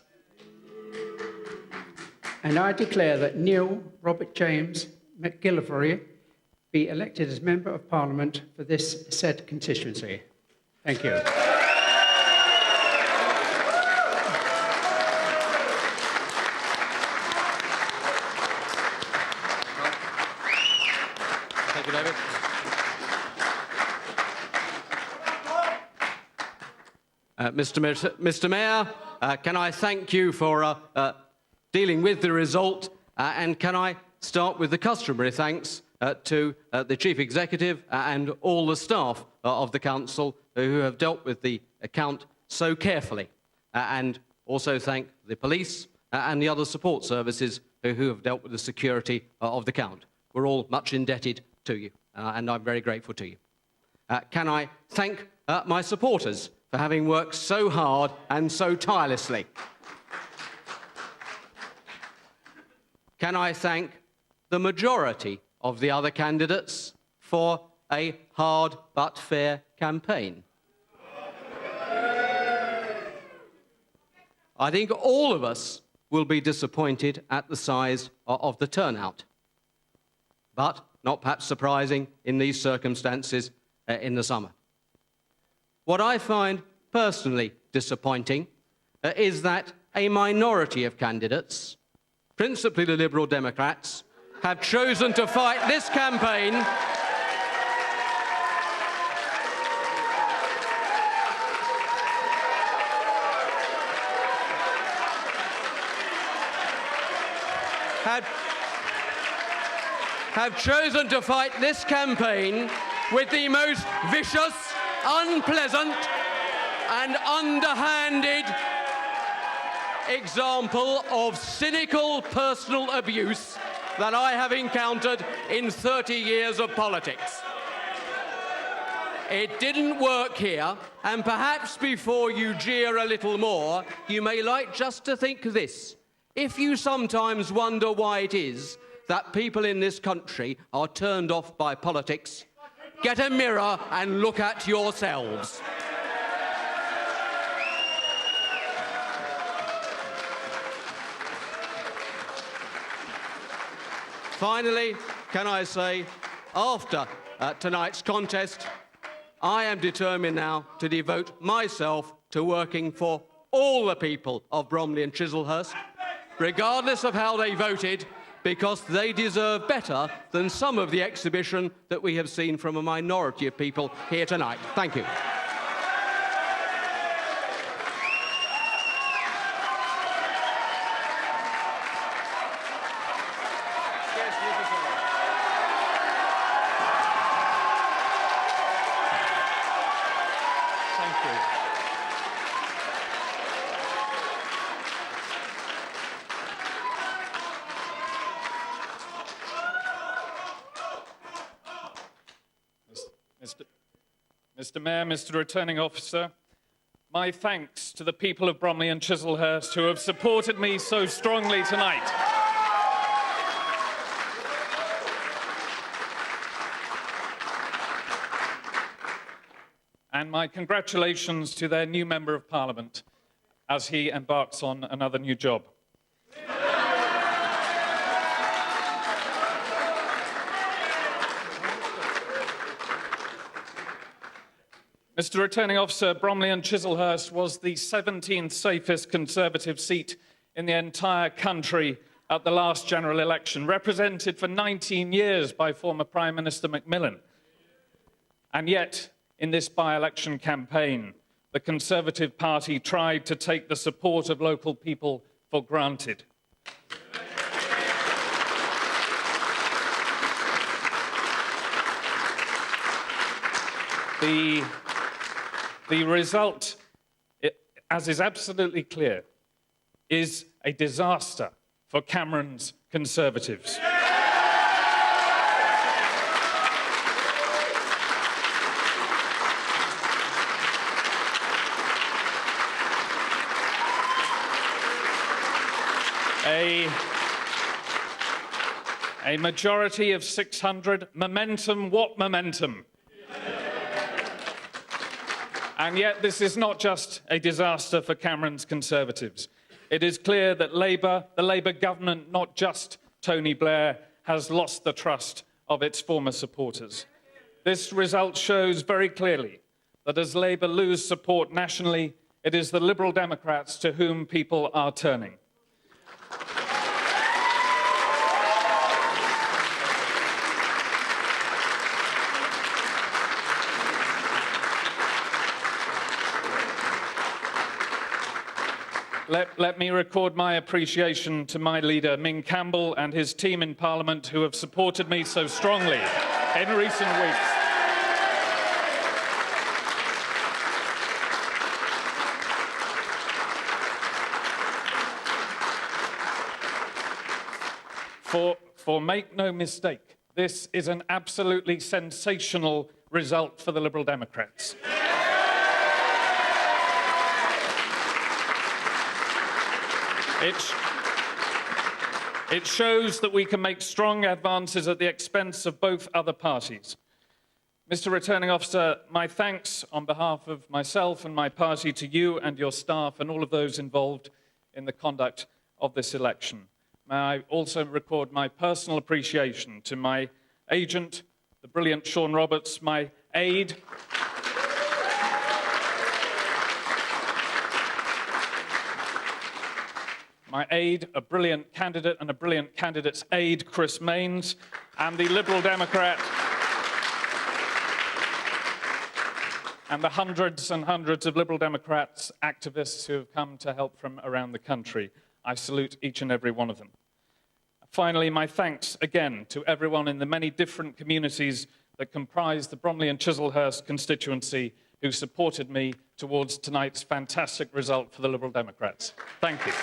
N: And I declare that Neil Robert James McGillivray be elected as Member of Parliament for this said constituency. Thank you.
O: Thank you, David. Mr. Mayor, can I thank you for dealing with the result, and can I start with the customary thanks to the Chief Executive and all the staff of the Council who have dealt with the account so carefully, and also thank the police and the other support services who have dealt with the security of the count. We're all much indebted to you, and I'm very grateful to you. Can I thank my supporters for having worked so hard and so tirelessly? Can I thank the majority of the other candidates for a hard but fair campaign? I think all of us will be disappointed at the size of the turnout, but not perhaps surprising in these circumstances in the summer. What I find personally disappointing is that a minority of candidates, principally the Liberal Democrats, have chosen to fight this campaign have chosen to fight this campaign with the most vicious, unpleasant and underhanded example of cynical personal abuse that I have encountered in 30 years of politics. It didn't work here, and perhaps before you jeer a little more, you may like just to think this. If you sometimes wonder why it is that people in this country are turned off by politics, get a mirror and look at yourselves. Finally, can I say, after tonight's contest, I am determined now to devote myself to working for all the people of Bromley and Chislehurst, regardless of how they voted, because they deserve better than some of the exhibition that we have seen from a minority of people here tonight. Thank you.
P: Mr. Mayor, Mr. Returning Officer, my thanks to the people of Bromley and Chislehurst who have supported me so strongly tonight. And my congratulations to their new Member of Parliament as he embarks on another new job. Mr. Returning Officer, Bromley and Chislehurst was the 17th safest Conservative seat in the entire country at the last general election, represented for 19 years by former Prime Minister Macmillan. And yet, in this by-election campaign, the Conservative Party tried to take the support of local people for granted. The result, as is absolutely clear, is a disaster for Cameron's Conservatives. A majority of 600. Momentum, what momentum? And yet this is not just a disaster for Cameron's Conservatives. It is clear that the Labour government, not just Tony Blair, has lost the trust of its former supporters. This result shows very clearly that as Labour lose support nationally, it is the Liberal Democrats to whom people are turning. Let me record my appreciation to my leader, Ming Campbell, and his team in Parliament who have supported me so strongly in recent weeks. For make no mistake, this is an absolutely sensational result for the Liberal Democrats. It shows that we can make strong advances at the expense of both other parties. Mr. Returning Officer, my thanks on behalf of myself and my party to you and your staff and all of those involved in the conduct of this election. May I also record my personal appreciation to my agent, the brilliant Sean Roberts, my aide, a brilliant candidate and a brilliant candidate's aide, Chris Mains, and the Liberal Democrat, and the hundreds and hundreds of Liberal Democrats activists who have come to help from around the country. I salute each and every one of them. Finally, my thanks again to everyone in the many different communities that comprise the Bromley and Chislehurst constituency who supported me towards tonight's fantastic result for the Liberal Democrats. Thank you.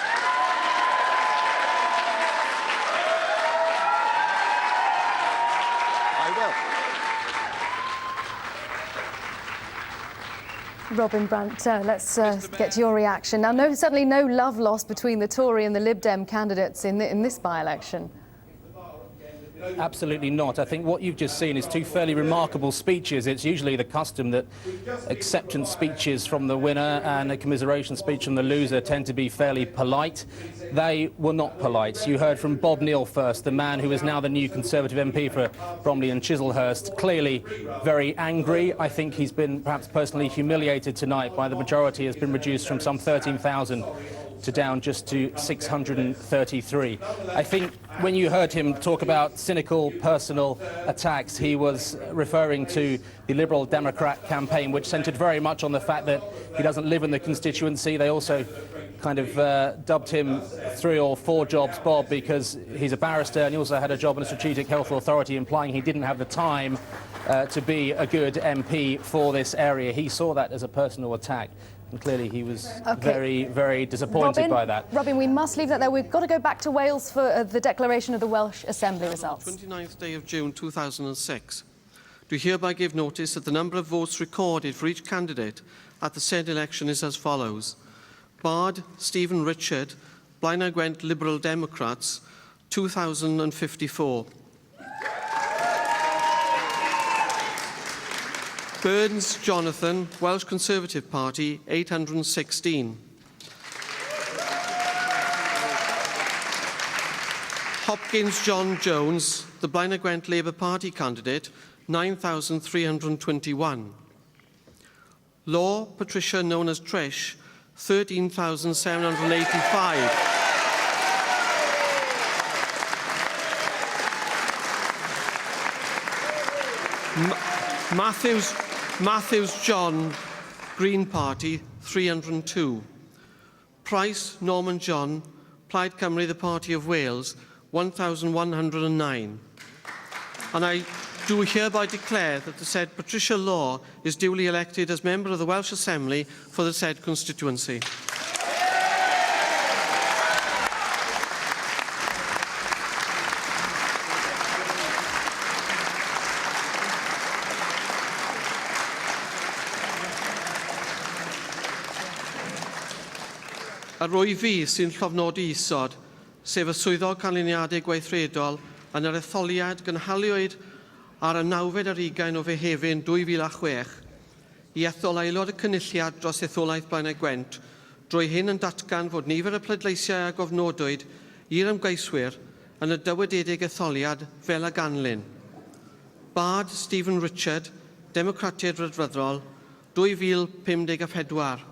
M: Robin Brant, let's get your reaction. Now, certainly no love lost between the Tory and the Lib Dem candidates in this by-election.
B: Absolutely not. I think what you've just seen is two fairly remarkable speeches. It's usually the custom that acceptance speeches from the winner and a commiseration speech from the loser tend to be fairly polite. They were not polite. You heard from Bob Neal first, the man who is now the new Conservative MP for Bromley and Chislehurst, clearly very angry. I think he's been perhaps personally humiliated tonight by the majority has been reduced from some 13,000 to down just to 633. I think when you heard him talk about cynical personal attacks, he was referring to the Liberal Democrat campaign, which centred very much on the fact that he doesn't live in the constituency. They also kind of dubbed him 3 or 4 jobs Bob because he's a barrister and he also had a job in a strategic health authority, implying he didn't have the time to be a good MP for this area. He saw that as a personal attack. And clearly he was very, very disappointed by that.
M: Robin, we must leave that there. We've got to go back to Wales for the declaration of the Welsh Assembly results.
K: 29th day of June 2006. Do hereby give notice that the number of votes recorded for each candidate at the said election is as follows. Bard Stephen Richard, Blaenau Gwent Liberal Democrats, 2,054. Burns Jonathan, Welsh Conservative Party, 816. Hopkins John Jones, the Blaenau Gwent Labour Party candidate, 9,321. Law Patricia, known as Trish, 13,785. Matthews John, Green Party, 302. Price Norman John, Plaid Cymru, the Party of Wales, 1,109. And I do hereby declare that the said Patricia Law is duly elected as member of the Welsh Assembly for the said constituency. A rwy fi sy'n llofnodi isod, sef y swyddog canlyniadau gweithredol yn yr etholiad gynhaliwyd ar y 9 ar 20 o Fehefin 2006 i ethol aelod y cynulliad dros etholaeth Blaenau Gwent, drwy hyn yn datgan fod nifer y pleidleisiau a gofnodwyd i'r ymgeiswyr yn y dywededig etholiad fel a ganlyn. Bard Stephen Richard, Democratiaid Rydfrydol, 2054.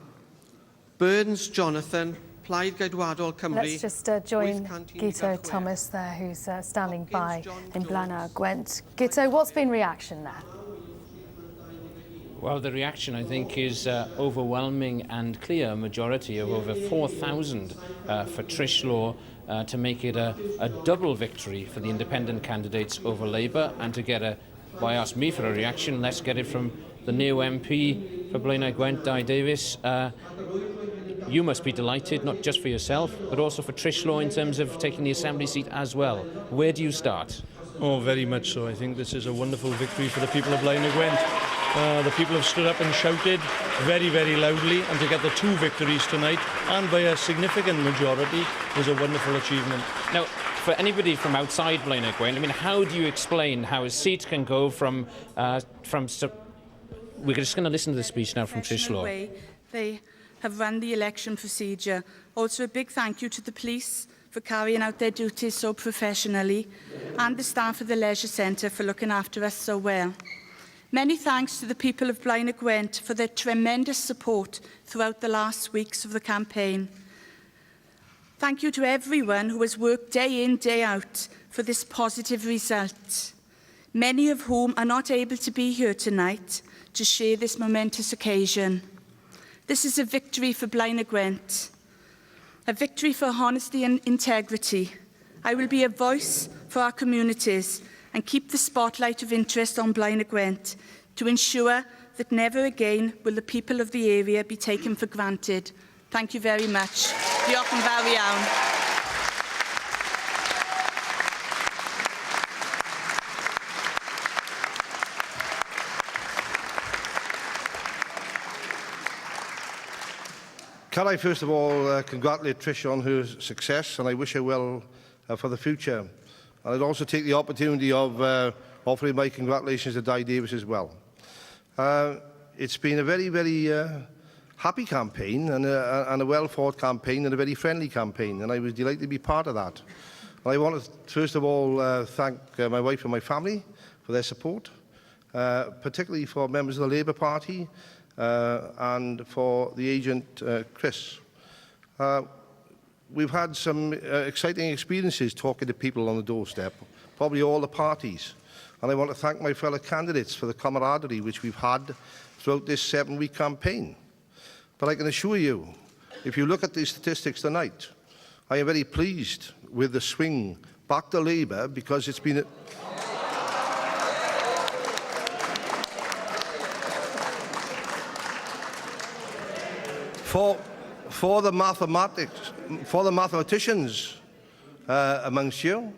K: Burns Jonathan, Plaid Gaedwadol Cymru.
M: Let's just join Guto Thomas there, who's standing by in Blaenau Gwent. Guto, what's been reaction there?
C: Well, the reaction, I think, is overwhelming and clear. A majority of over 4,000 for Trish Law to make it a double victory for the independent candidates over Labour, and to get why ask me for a reaction, let's get it from the new MP for Blaenau Gwent, Di Davies. You must be delighted, not just for yourself, but also for Trish Law in terms of taking the Assembly seat as well. Where do you start?
Q: Oh, very much so. I think this is a wonderful victory for the people of Blaenau Gwent. The people have stood up and shouted very, very loudly, and to get the 2 victories tonight, and by a significant majority, was a wonderful achievement.
C: Now, for anybody from outside Blaenau Gwent, I mean, how do you explain how a seat can go from we're just going to listen to the speech now from Trish Law.
H: They have run the election procedure. Also a big thank you to the police for carrying out their duties so professionally, and the staff of the Leisure Centre for looking after us so well. Many thanks to the people of Blaenau Gwent for their tremendous support throughout the last weeks of the campaign. Thank you to everyone who has worked day in, day out for this positive result, many of whom are not able to be here tonight to share this momentous occasion. This is a victory for Blaenau Gwent, a victory for honesty and integrity. I will be a voice for our communities and keep the spotlight of interest on Blaenau Gwent to ensure that never again will the people of the area be taken for granted. Thank you very much. Diolch yn fawr iawn.
R: Can I first of all congratulate Trish on her success, and I wish her well for the future. And I'd also take the opportunity of offering my congratulations to Di Davies as well. It's been a very, very happy campaign, and a well-fought campaign, and a very friendly campaign, and I was delighted to be part of that. And I want to first of all thank my wife and my family for their support, particularly for members of the Labour Party, and for the agent, Chris. we've had some exciting experiences talking to people on the doorstep, probably all the parties. And I want to thank my fellow candidates for the camaraderie which we've had throughout this 7-week campaign. But I can assure you, if you look at these statistics tonight, I am very pleased with the swing back to Labour, because it's been for the mathematicians amongst you,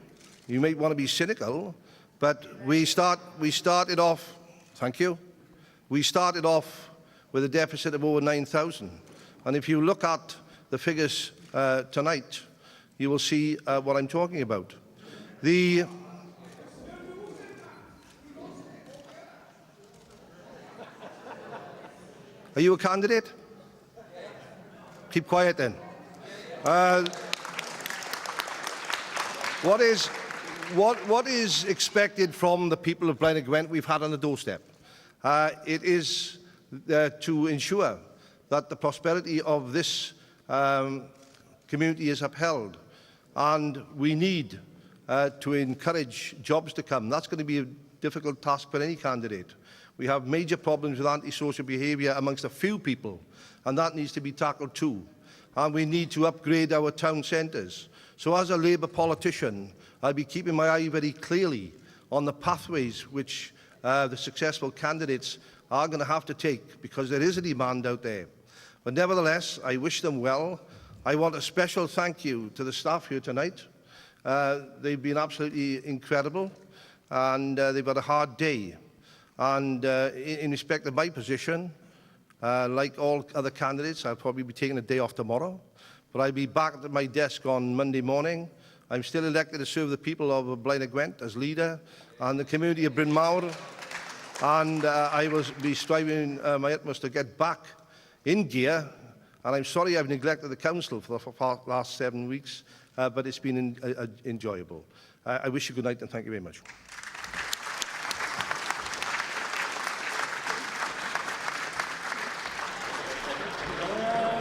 R: you might want to be cynical, but we started off. Thank you. We started off with a deficit of over 9,000, and if you look at the figures tonight, you will see what I'm talking about. Are you a candidate? Keep quiet then. What is expected from the people of Blaenau Gwent we've had on the doorstep? It is to ensure that the prosperity of this community is upheld, and we need to encourage jobs to come. That's going to be a difficult task for any candidate. We have major problems with antisocial behaviour amongst a few people, and that needs to be tackled too. And we need to upgrade our town centres. So as a Labour politician, I'll be keeping my eye very clearly on the pathways which the successful candidates are going to have to take, because there is a demand out there. But nevertheless, I wish them well. I want a special thank you to the staff here tonight. They've been absolutely incredible, and they've had a hard day. And in respect of my position, like all other candidates, I'll probably be taking a day off tomorrow, but I'll be back at my desk on Monday morning. I'm still elected to serve the people of Blaenau Gwent as leader and the community of Bryn Mawr, and I will be striving my utmost to get back in gear. And I'm sorry I've neglected the council for the last 7 weeks, but it's been enjoyable. I wish you good night and thank you very much.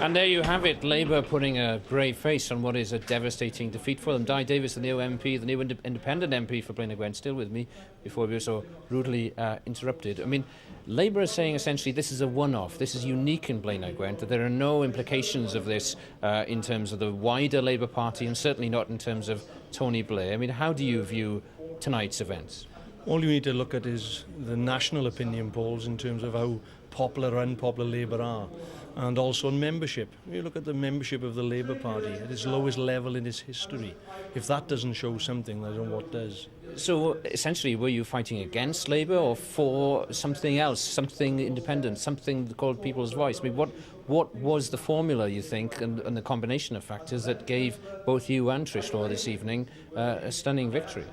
C: And there you have it, Labour putting a brave face on what is a devastating defeat for them. Di Davis, the new MP, the new independent MP for Blaenau Gwent, still with me before we were so rudely interrupted. I mean, Labour is saying essentially this is a one-off, this is unique in Blaenau Gwent, that there are no implications of this in terms of the wider Labour Party, and certainly not in terms of Tony Blair. I mean, how do you view tonight's events?
Q: All you need to look at is the national opinion polls in terms of how popular or unpopular Labour are, and also membership. You look at the membership of the Labour Party at its lowest level in its history. If that doesn't show something, I don't know what does.
C: So essentially, were you fighting against Labour or for something else, something independent, something called People's Voice? I mean, what was the formula, you think, and the combination of factors that gave both you and Trish Law this evening a stunning victory?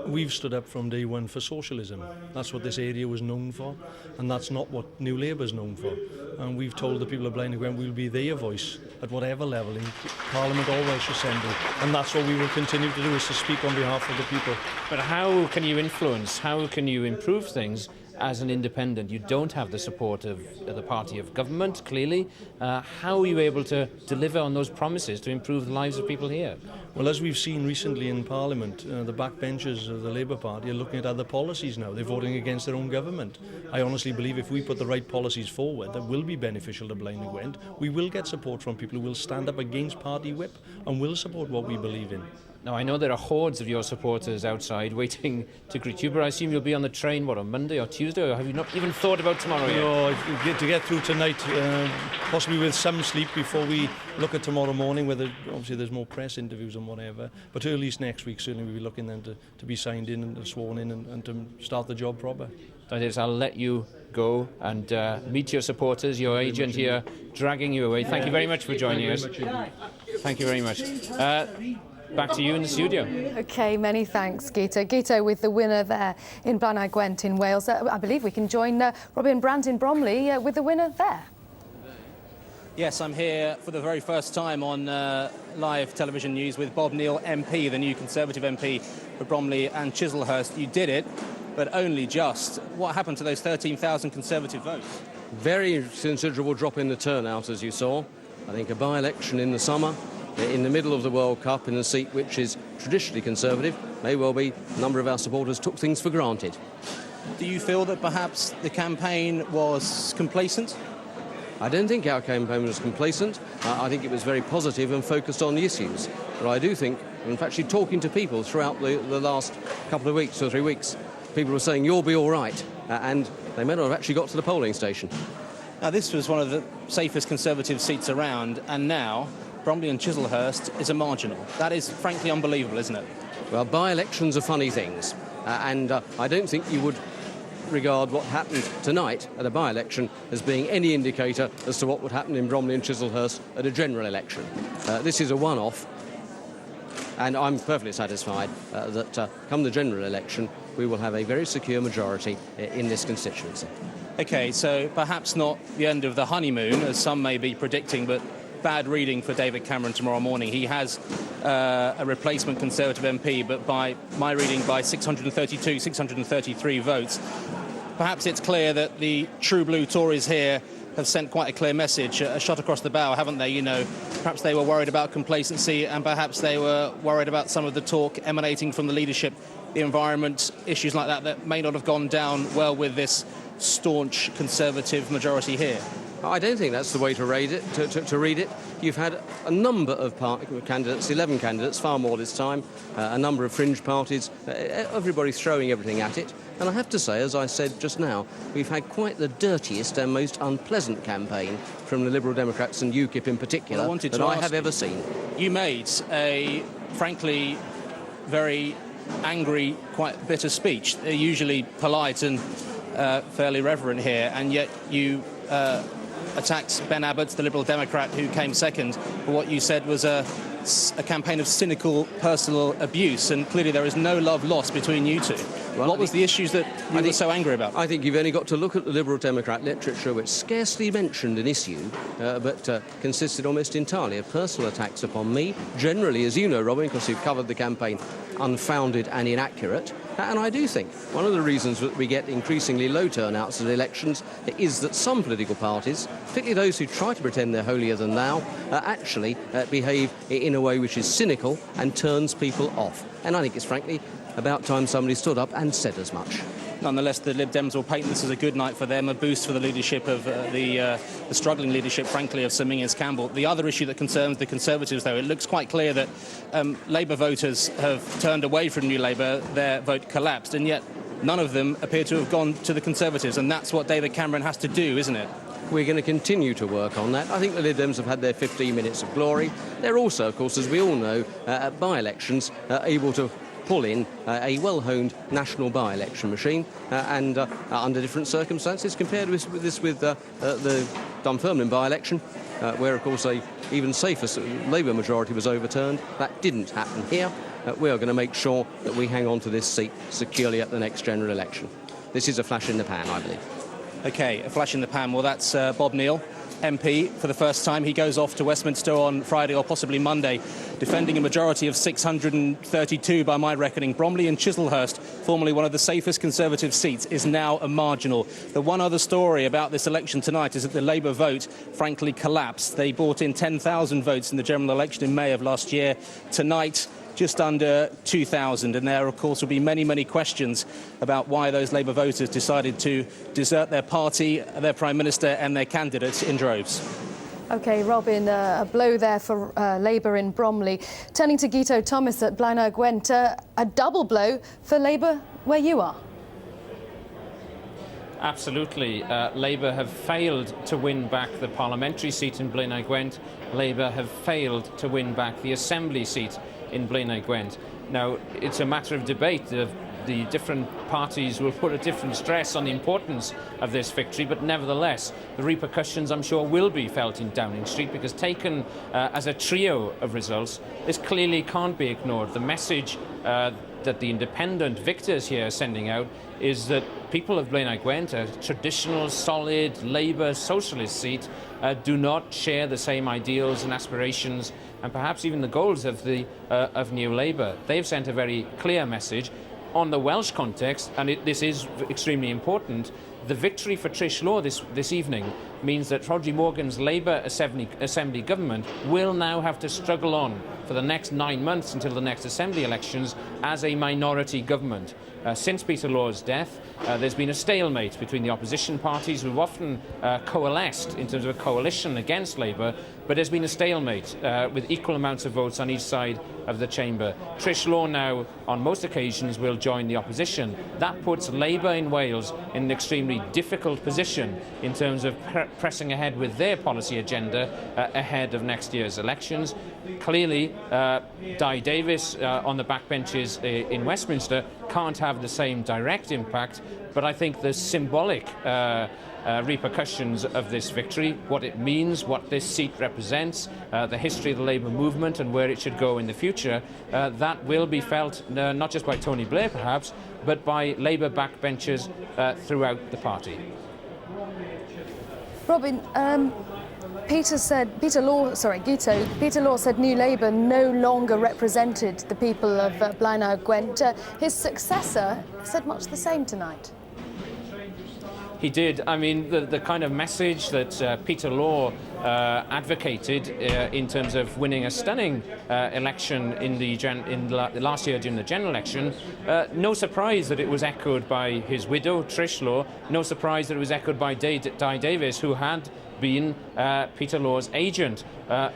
Q: We've stood up from day one for socialism. That's what this area was known for, and that's not what New Labour's known for. And we've told the people of Blaenau Gwent we'll be their voice at whatever level, in Parliament or Welsh Assembly. And that's what we will continue to do, is to speak on behalf of the people.
C: But how can you influence, how can you improve things as an independent? You don't have the support of the party of government, clearly. How are you able to deliver on those promises to improve the lives of people here?
Q: Well, as we've seen recently in Parliament, the backbenchers of the Labour Party are looking at other policies now. They're voting against their own government. I honestly believe if we put the right policies forward that will be beneficial to Blaenau Gwent, we will get support from people who will stand up against party whip and will support what we believe in.
C: Now, I know there are hordes of your supporters outside waiting to greet you, but I assume you'll be on the train, what, on Monday or Tuesday, or have you not even thought about tomorrow yet?
Q: No, to get through tonight, possibly with some sleep before we look at tomorrow morning, whether obviously there's more press interviews and whatever, but earliest next week certainly we'll be looking then to be signed in and sworn in and to start the job proper.
C: That is, I'll let you go and meet your supporters, your agent here dragging you away. Thank you very much for joining us. Thank you very much. Back to you in the studio.
M: OK, many thanks, Guto. Guto with the winner there in Blaenau Gwent in Wales. I believe we can join Robbie and Brant in Bromley with the winner there.
B: Yes, I'm here for the very first time on live television news with Bob Neal MP, the new Conservative MP for Bromley and Chislehurst. You did it, but only just. What happened to those 13,000 Conservative votes?
O: Very considerable drop in the turnout, as you saw. I think a by-election in the summer in the middle of the World Cup in a seat which is traditionally Conservative. May well be a number of our supporters took things for granted.
B: Do you feel that perhaps the campaign was complacent?
O: I don't think our campaign was complacent. I think it was very positive and focused on the issues. But I do think, in fact, actually talking to people throughout the last couple of weeks, 2 or 3 weeks, people were saying, you'll be all right. And they may not have actually got to the polling station.
B: Now, this was one of the safest Conservative seats around, and now Bromley and Chislehurst is a marginal. That is frankly unbelievable, isn't it?
O: Well, by-elections are funny things. And I don't think you would regard what happened tonight at a by-election as being any indicator as to what would happen in Bromley and Chislehurst at a general election. This is a one-off, and I'm perfectly satisfied that come the general election we will have a very secure majority in this constituency.
B: OK, so perhaps not the end of the honeymoon, as some may be predicting, but bad reading for David Cameron tomorrow morning. He has a replacement Conservative MP, but by my reading, by 632, 633 votes. Perhaps it's clear that the true blue Tories here have sent quite a clear message, a shot across the bow, haven't they? You know, perhaps they were worried about complacency, and perhaps they were worried about some of the talk emanating from the leadership, the environment, issues like that, that may not have gone down well with this staunch Conservative majority here.
O: I don't think that's the way to read it. To read it, you've had a number of candidates, 11 candidates, far more this time, a number of fringe parties, everybody throwing everything at it. And I have to say, as I said just now, we've had quite the dirtiest and most unpleasant campaign from the Liberal Democrats and UKIP in particular that I have ever seen.
B: You made a, frankly, very angry, quite bitter speech. They're usually polite and fairly reverent here, and yet you attacked Ben Abbott, the Liberal Democrat who came second, for what you said was a campaign of cynical personal abuse, and clearly there is no love lost between you two. Well, what was the issues that you were so angry about?
O: I think you've only got to look at the Liberal Democrat literature, which scarcely mentioned an issue, but consisted almost entirely of personal attacks upon me, generally, as you know, Robin, because you've covered the campaign, unfounded and inaccurate. And I do think one of the reasons that we get increasingly low turnouts at elections is that some political parties, particularly those who try to pretend they're holier than thou, actually behave in a way which is cynical and turns people off. And I think it's frankly about time somebody stood up and said as much.
B: Nonetheless, the Lib Dems will paint this as a good night for them, a boost for the leadership of the struggling leadership, frankly, of Sir Mingus Campbell. The other issue that concerns the Conservatives, though, it looks quite clear that Labour voters have turned away from New Labour, their vote collapsed, and yet none of them appear to have gone to the Conservatives, and that's what David Cameron has to do, isn't it?
O: We're going to continue to work on that. I think the Lib Dems have had their 15 minutes of glory. They're also, of course, as we all know, at by-elections, able to pull in a well-honed national by-election machine and under different circumstances, compared with the Dunfermline by-election, where, of course, a even safer Labour majority was overturned. That didn't happen here. We are going to make sure that we hang on to this seat securely at the next general election. This is a flash in the pan, I believe.
B: OK, a flash in the pan. Well, that's Bob Neill, MP, for the first time. He goes off to Westminster on Friday or possibly Monday, defending a majority of 632 by my reckoning. Bromley and Chislehurst, formerly one of the safest Conservative seats, is now a marginal. The one other story about this election tonight is that the Labour vote, frankly, collapsed. They brought in 10,000 votes in the general election in May of last year. Tonight, just under 2,000, and there, of course, will be many, many questions about why those Labour voters decided to desert their party, their Prime Minister and their candidates in droves.
M: OK, Robin, a blow there for Labour in Bromley. Turning to Guto Thomas at Blaenau Gwent, a double blow for Labour where you are.
C: Absolutely. Labour have failed to win back the parliamentary seat in Blaenau Gwent. Labour have failed to win back the Assembly seat in Blaenau Gwent. Now, it's a matter of debate. The different parties will put a different stress on the importance of this victory, but nevertheless, the repercussions, I'm sure, will be felt in Downing Street, because taken as a trio of results, this clearly can't be ignored. The message that the independent victors here are sending out is that people of Blaenau Gwent, a traditional, solid Labour socialist seat, do not share the same ideals and aspirations and perhaps even the goals of New Labour. They've sent a very clear message. On the Welsh context, and this is extremely important, the victory for Trish Law this evening means that Rodri Morgan's Labour Assembly government will now have to struggle on for the next 9 months until the next Assembly elections as a minority government. Since Peter Law's death, there's been a stalemate between the opposition parties who've often coalesced in terms of a coalition against Labour, but there's been a stalemate with equal amounts of votes on each side of the chamber. Trish Law now, on most occasions, will join the opposition. That puts Labour in Wales in an extremely difficult position in terms of pressing ahead with their policy agenda ahead of next year's elections. Clearly, Di Davis on the backbenches in Westminster can't have the same direct impact, but I think the symbolic repercussions of this victory, what it means, what this seat represents, the history of the Labour movement and where it should go in the future, that will be felt not just by Tony Blair perhaps, but by Labour backbenchers throughout the party.
M: Robin, Peter Law said New Labour no longer represented the people of Blaenau Gwent. His successor said much the same tonight.
C: He did. I mean, the kind of message that Peter Law advocated in terms of winning a stunning election in last year during the general election, no surprise that it was echoed by his widow, Trish Law, no surprise that it was echoed by Di Davis, who had been Peter Law's agent. A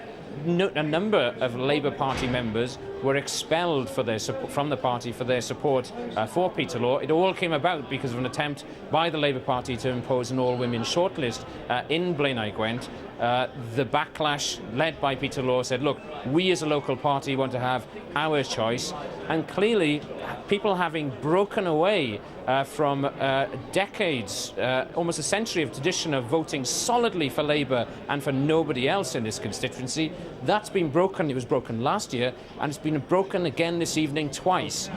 C: number of Labour Party members were expelled from the party for their support for Peter Law. It all came about because of an attempt by the Labour Party to impose an all-women shortlist in Blaenau Gwent. The backlash led by Peter Law said, look, we as a local party want to have our choice. And clearly, people having broken away from decades, almost a century of tradition of voting solidly for Labour and for nobody else in this constituency, that's been broken. It was broken last year, and it's been broken again this evening twice.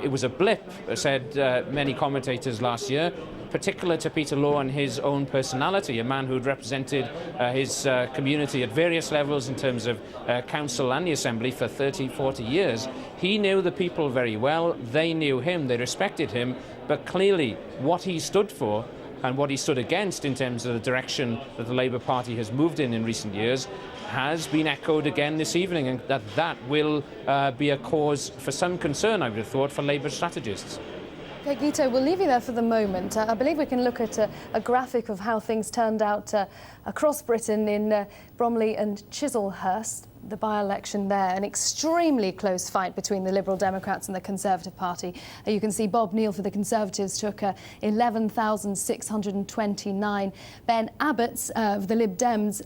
C: It was a blip, said many commentators last year, particular to Peter Law and his own personality, a man who'd represented his community at various levels in terms of council and the Assembly for 30, 40 years. He knew the people very well, they knew him, they respected him, but clearly what he stood for and what he stood against in terms of the direction that the Labour Party has moved in recent years has been echoed again this evening, and that will be a cause for some concern, I would have thought, for Labour strategists.
M: Okay, Guto, we'll leave you there for the moment. I believe we can look at a graphic of how things turned out across Britain in Bromley and Chislehurst, the by-election there. An extremely close fight between the Liberal Democrats and the Conservative Party. You can see Bob Neill for the Conservatives took 11,629. Ben Abbott's of the Lib Dems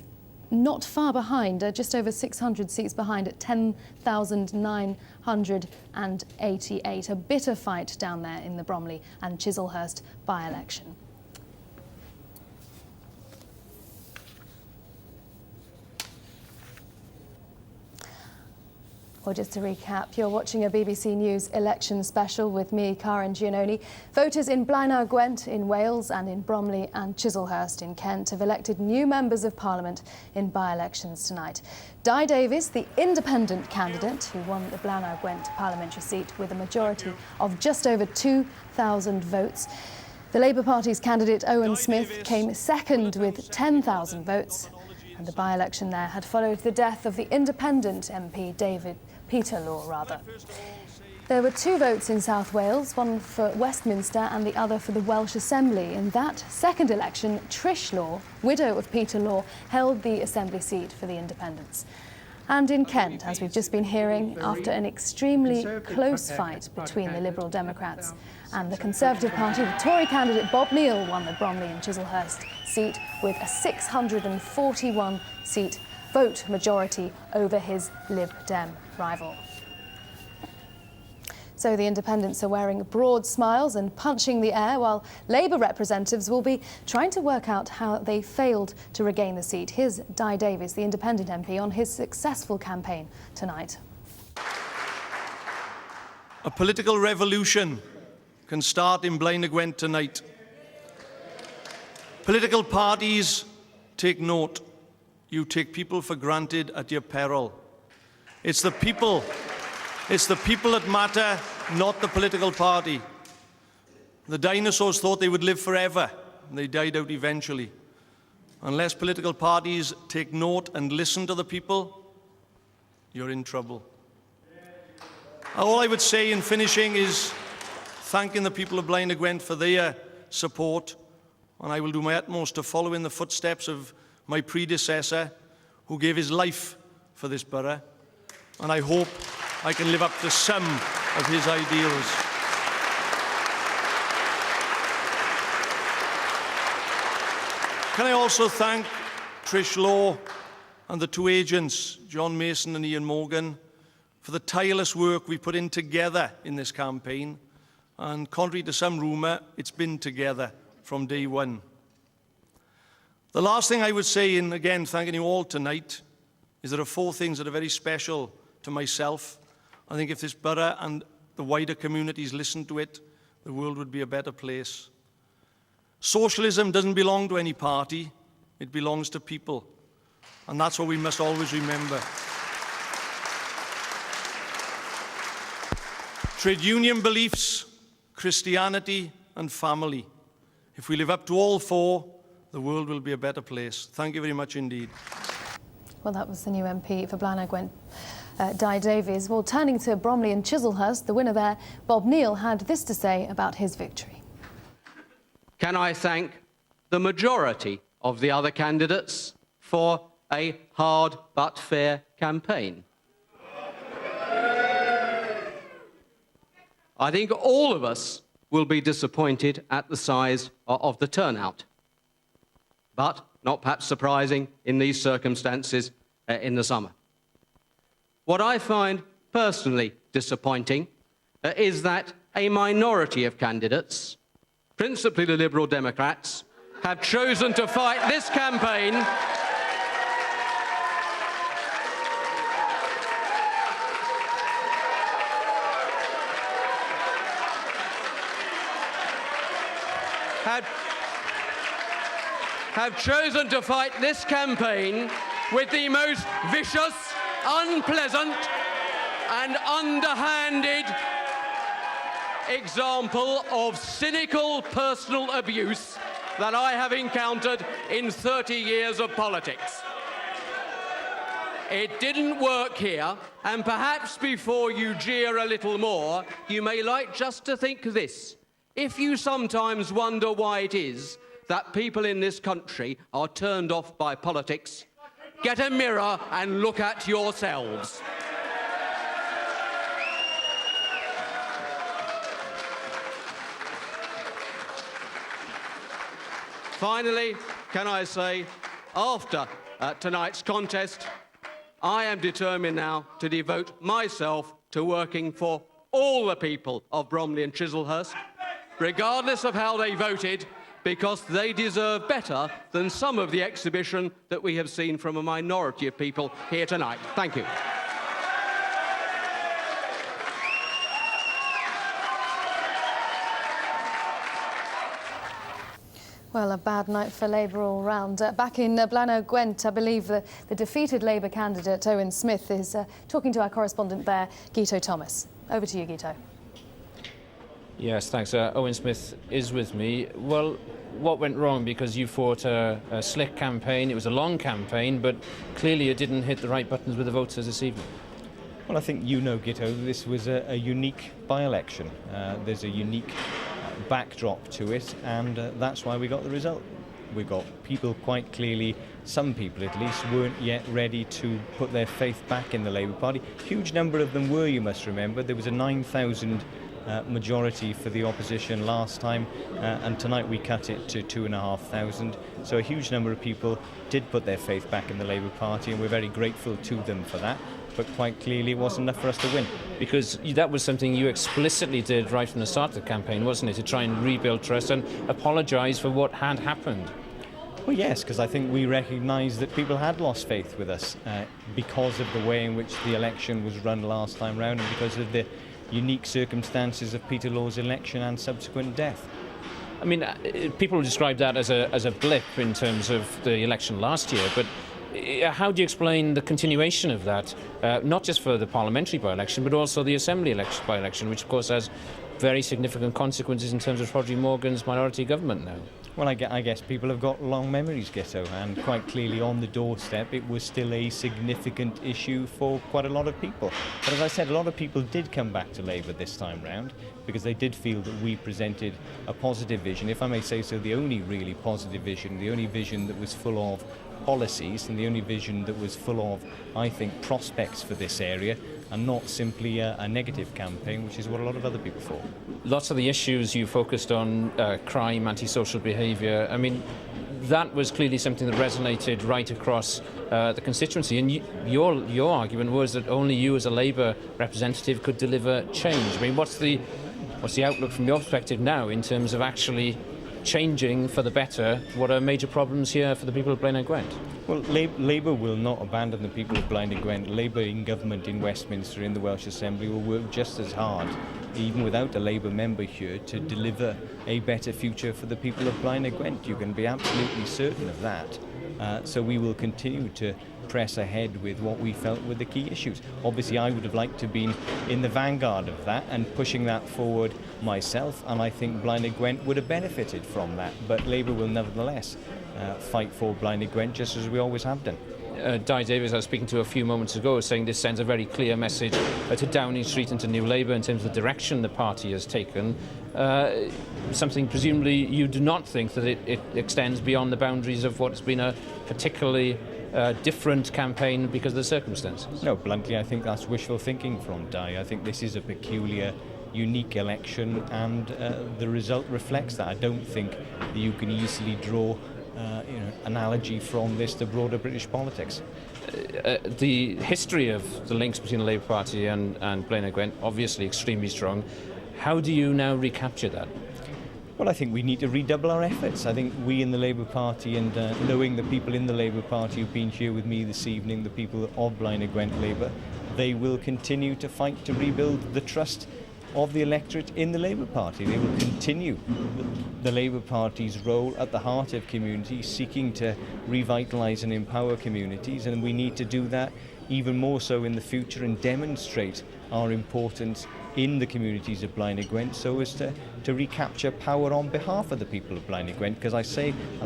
M: not far behind, just over 600 seats behind at 10,988. A bitter fight down there in the Bromley and Chislehurst by-election. Well, just to recap, you're watching a BBC News election special with me, Karen Giannoni. Voters in Blaenau Gwent in Wales and in Bromley and Chislehurst in Kent have elected new members of Parliament in by-elections tonight. Di Davis, the independent candidate who won the Blaenau Gwent Parliamentary seat with a majority of just over 2,000 votes. The Labour Party's candidate Owen Smith came second with 10,000 votes. And the by-election there had followed the death of the independent MP Peter Law. There were two votes in South Wales, one for Westminster and the other for the Welsh Assembly. In that second election, Trish Law, widow of Peter Law, held the Assembly seat for the independents. And in Kent, as we've just been hearing, after an extremely close fight between the Liberal Democrats and the Conservative Party, the Tory candidate Bob Neill won the Bromley and Chislehurst seat with a 641-seat vote majority over his Lib Dem rival. So the independents are wearing broad smiles and punching the air, while Labour representatives will be trying to work out how they failed to regain the seat. Here's Di Davis, the independent MP, on his successful campaign tonight.
Q: A political revolution can start in Blaenau Gwent tonight. Political parties take note. You take people for granted at your peril. It's the people that matter, not the political party. The dinosaurs thought they would live forever, and they died out eventually. Unless political parties take note and listen to the people, you're in trouble. All I would say in finishing is thanking the people of Blaenau Gwent for their support, and I will do my utmost to follow in the footsteps of my predecessor, who gave his life for this borough, and I hope I can live up to some of his ideals. Can I also thank Trish Law and the two agents, John Mason and Ian Morgan, for the tireless work we put in together in this campaign. And contrary to some rumour, it's been together from day one. The last thing I would say, in again thanking you all tonight, is there are 4 things that are very special to myself. I think if this borough and the wider communities listened to it, the world would be a better place. Socialism doesn't belong to any party, it belongs to people. And that's what we must always remember. Trade union beliefs, Christianity and family. If we live up to all 4, the world will be a better place. Thank you very much indeed.
M: Well, that was the new MP for Blaenau Gwent, Di Davies. Well, turning to Bromley and Chislehurst, the winner there, Bob Neal, had this to say about his victory.
N: Can I thank the majority of the other candidates for a hard but fair campaign? I think all of us will be disappointed at the size of the turnout, but not perhaps surprising in these circumstances in the summer. What I find personally disappointing is that a minority of candidates, principally the Liberal Democrats, have chosen to fight this campaign have chosen to fight this campaign with the most vicious, unpleasant and underhanded example of cynical personal abuse that I have encountered in 30 years of politics. It didn't work here, and perhaps before you jeer a little more, you may like just to think this. If you sometimes wonder why it is that people in this country are turned off by politics, get a mirror and look at yourselves. Finally, can I say, after tonight's contest, I am determined now to devote myself to working for all the people of Bromley and Chislehurst, regardless of how they voted, because they deserve better than some of the exhibition that we have seen from a minority of people here tonight. Thank you.
M: Well, a bad night for Labour all round. Back in Blaenau Gwent, I believe the defeated Labour candidate Owen Smith is talking to our correspondent there, Guto Thomas. Over to you, Guto.
C: Yes, thanks. Owen Smith is with me. Well, what went wrong? Because you fought a slick campaign. It was a long campaign, but clearly it didn't hit the right buttons with the voters this evening.
S: Well, I think you know, Guto, this was a unique by-election. There's a unique backdrop to it, and that's why we got the result. We've got people quite clearly, some people at least, weren't yet ready to put their faith back in the Labour Party. Huge number of them were, you must remember. There was a 9,000 majority for the opposition last time, and tonight we cut it to 2,500. So a huge number of people did put their faith back in the Labour Party, and we're very grateful to them for that. But quite clearly it wasn't enough for us to win.
C: Because that was something you explicitly did right from the start of the campaign, wasn't it? To try and rebuild trust and apologise for what had happened.
S: Well, yes, because I think we recognised that people had lost faith with us because of the way in which the election was run last time round, and because of the unique circumstances of Peter Law's election and subsequent death.
C: I mean, people describe that as a blip in terms of the election last year, but how do you explain the continuation of that, not just for the parliamentary by-election, but also the Assembly by-election, which of course has very significant consequences in terms of Rodri Morgan's minority government now.
S: Well, I guess people have got long memories, Guto, and quite clearly on the doorstep it was still a significant issue for quite a lot of people. But as I said, a lot of people did come back to Labour this time round because they did feel that we presented a positive vision, if I may say so, the only really positive vision, the only vision that was full of policies and the only vision that was full of, I think, prospects for this area, and not simply a negative campaign, which is what a lot of other people thought.
C: Lots of the issues you focused on, crime, antisocial behaviour, I mean, that was clearly something that resonated right across the constituency, and your argument was that only you as a Labour representative could deliver change. I mean, what's the outlook from your perspective now in terms of actually changing for the better what are major problems here for the people of Blaenau Gwent?
S: Well, Labour will not abandon the people of Blaenau Gwent. Labour in government in Westminster, in the Welsh Assembly, will work just as hard, even without a Labour member here, to deliver a better future for the people of Blaenau Gwent. You can be absolutely certain of that. So we will continue to press ahead with what we felt were the key issues. Obviously, I would have liked to have been in the vanguard of that and pushing that forward myself, and I think Blaenau Gwent would have benefited from that. But Labour will nevertheless fight for Blaenau Gwent, just as we always have done.
C: Di Davies, I was speaking to a few moments ago, saying this sends a very clear message to Downing Street and to New Labour in terms of the direction the party has taken. Something presumably you do not think that it extends beyond the boundaries of what's been a particularly different campaign because of the circumstances.
S: No, bluntly, I think that's wishful thinking from Di. I think this is a peculiar, unique election, and the result reflects that. I don't think that you can easily draw analogy from this to broader British politics.
C: The history of the links between the Labour Party and Blaenau Gwent, obviously extremely strong. How do you now recapture that?
S: Well, I think we need to redouble our efforts. I think we in the Labour Party, and knowing the people in the Labour Party who've been here with me this evening, the people of Blaenau Gwent Labour, they will continue to fight to rebuild the trust of the electorate in the Labour Party. They will continue the Labour Party's role at the heart of communities, seeking to revitalise and empower communities, and we need to do that even more so in the future and demonstrate our importance in the communities of Blaenau Gwent so as to recapture power on behalf of the people of Blaenau Gwent, because as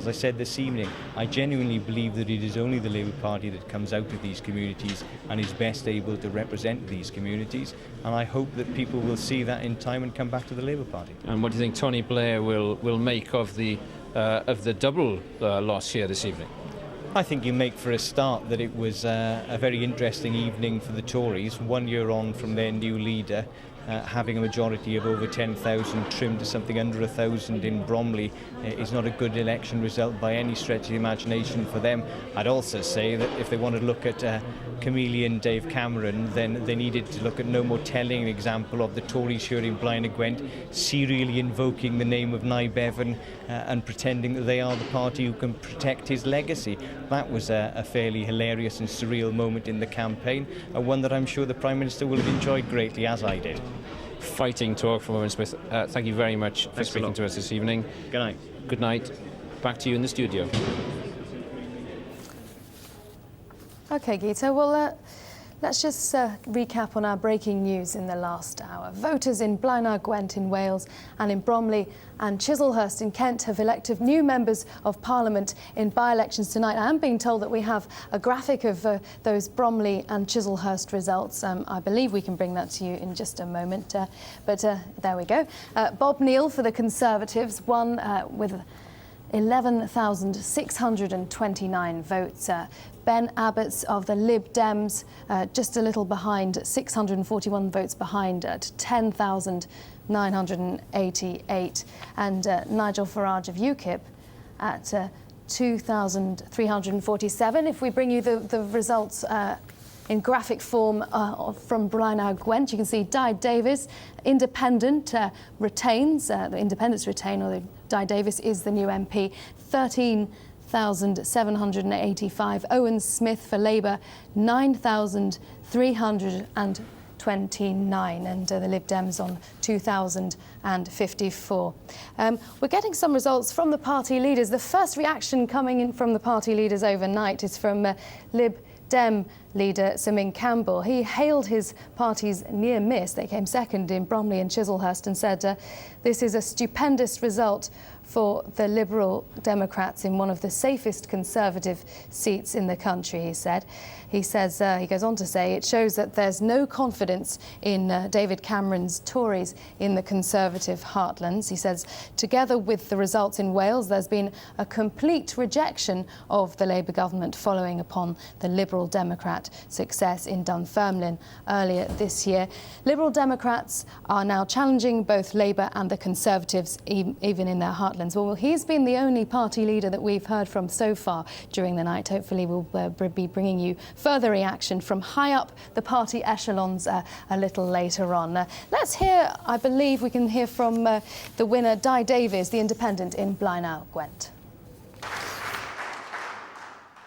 S: I said this evening, I genuinely believe that it is only the Labour Party that comes out of these communities and is best able to represent these communities, and I hope that people will see that in time and come back to the Labour Party.
C: And what do you think Tony Blair will make of the double loss here this evening?
S: I think you make for a start that it was a very interesting evening for the Tories, 1 year on from their new leader. Having a majority of over 10,000 trimmed to something under 1,000 in Bromley is not a good election result by any stretch of the imagination for them. I'd also say that if they want to look at chameleon Dave Cameron, then they needed to look at no more telling example of the Tories here in Blaenau Gwent serially invoking the name of Nye Bevan and pretending that they are the party who can protect his legacy. That was a fairly hilarious and surreal moment in the campaign, and one that I'm sure the Prime Minister will have enjoyed greatly, as I did.
C: Fighting talk from Owen Smith. Thank you very much for speaking to us this evening.
S: Good night.
C: Good night. Back to you in the studio.
M: OK, Guto, well, let's just recap on our breaking news in the last hour. Voters in Blaenau Gwent in Wales and in Bromley and Chislehurst in Kent have elected new members of Parliament in by-elections tonight. I am being told that we have a graphic of those Bromley and Chislehurst results. I believe we can bring that to you in just a moment, but there we go. Bob Neal for the Conservatives won with 11,629 votes. Ben Abbott's of the Lib Dems just a little behind, 641 votes behind at 10,988. And Nigel Farage of UKIP at 2,347. If we bring you the results in graphic form from Blaenau Gwent, you can see Di Davies, Independent, retains, the Independents retain, although Di Davies is the new MP, 13,785. Owen Smith for Labour, 9,329, and the Lib Dems on 2,054. We're getting some results from the party leaders. The first reaction coming in from the party leaders overnight is from Lib Dem leader Sir Ming Campbell. He hailed his party's near miss. They came second in Bromley and Chislehurst and said this is a stupendous result for the Liberal Democrats in one of the safest Conservative seats in the country, he said. He goes on to say, it shows that there's no confidence in David Cameron's Tories in the Conservative heartlands. He says, together with the results in Wales, there's been a complete rejection of the Labour government following upon the Liberal Democrat success in Dunfermline earlier this year. Liberal Democrats are now challenging both Labour and the Conservatives, even in their heartlands. Well, he's been the only party leader that we've heard from so far during the night. Hopefully we'll be bringing you further reaction from high up the party echelons a little later on. Let's hear, I believe we can hear from the winner, Di Davies, the independent in Blaenau Gwent.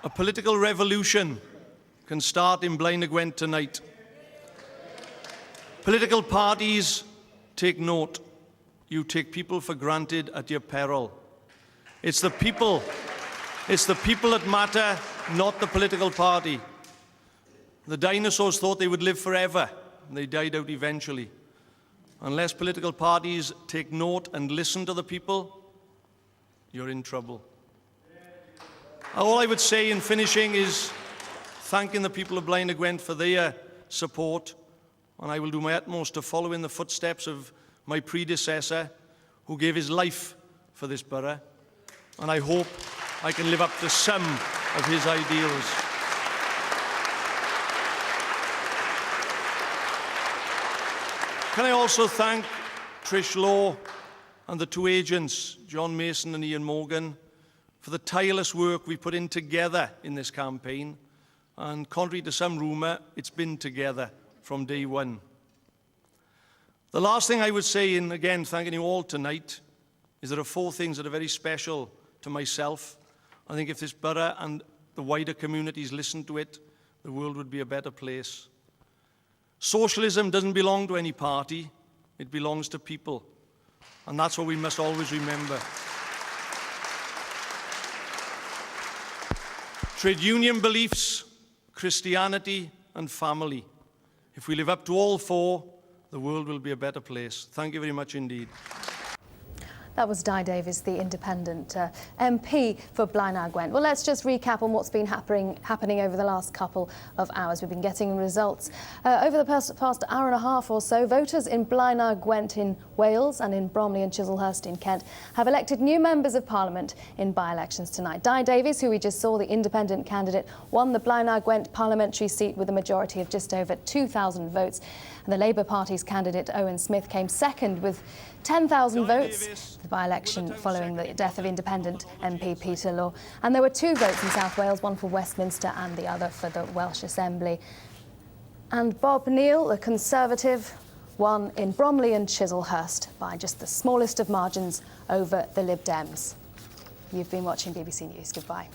Q: A political revolution can start in Blaenau Gwent tonight. Political parties, take note. You take people for granted at your peril. It's the people that matter, not the political party. The dinosaurs thought they would live forever, and they died out eventually. Unless political parties take note and listen to the people, you're in trouble. All I would say in finishing is thanking the people of Blaenau Gwent for their support, and I will do my utmost to follow in the footsteps of my predecessor, who gave his life for this borough, and I hope I can live up to some of his ideals. Can I also thank Trish Law and the two agents, John Mason and Ian Morgan, for the tireless work we put in together in this campaign. And contrary to some rumour, it's been together from day one. The last thing I would say, and again thanking you all tonight, is there are four things that are very special to myself. I think if this borough and the wider communities listened to it, the world would be a better place. Socialism doesn't belong to any party, it belongs to people. And that's what we must always remember. Trade union beliefs, Christianity and family. If we live up to all four, the world will be a better place. Thank you very much indeed.
M: That was Di Davies, the independent MP for Blaenau Gwent. Well, let's just recap on what's been happening over the last couple of hours. We've been getting results over the past hour and a half or so. Voters in Blaenau Gwent in Wales and in Bromley and Chislehurst in Kent have elected new members of Parliament in by-elections tonight. Di Davies, who we just saw, the independent candidate, won the Blaenau Gwent Parliamentary seat with a majority of just over 2,000 votes. And the Labour Party's candidate, Owen Smith, came second with 10,000 votes, the by-election following the death of independent MP Peter Law. And there were two votes in South Wales, one for Westminster and the other for the Welsh Assembly. And Bob Neal, the Conservative, won in Bromley and Chislehurst by just the smallest of margins over the Lib Dems. You've been watching BBC News. Goodbye.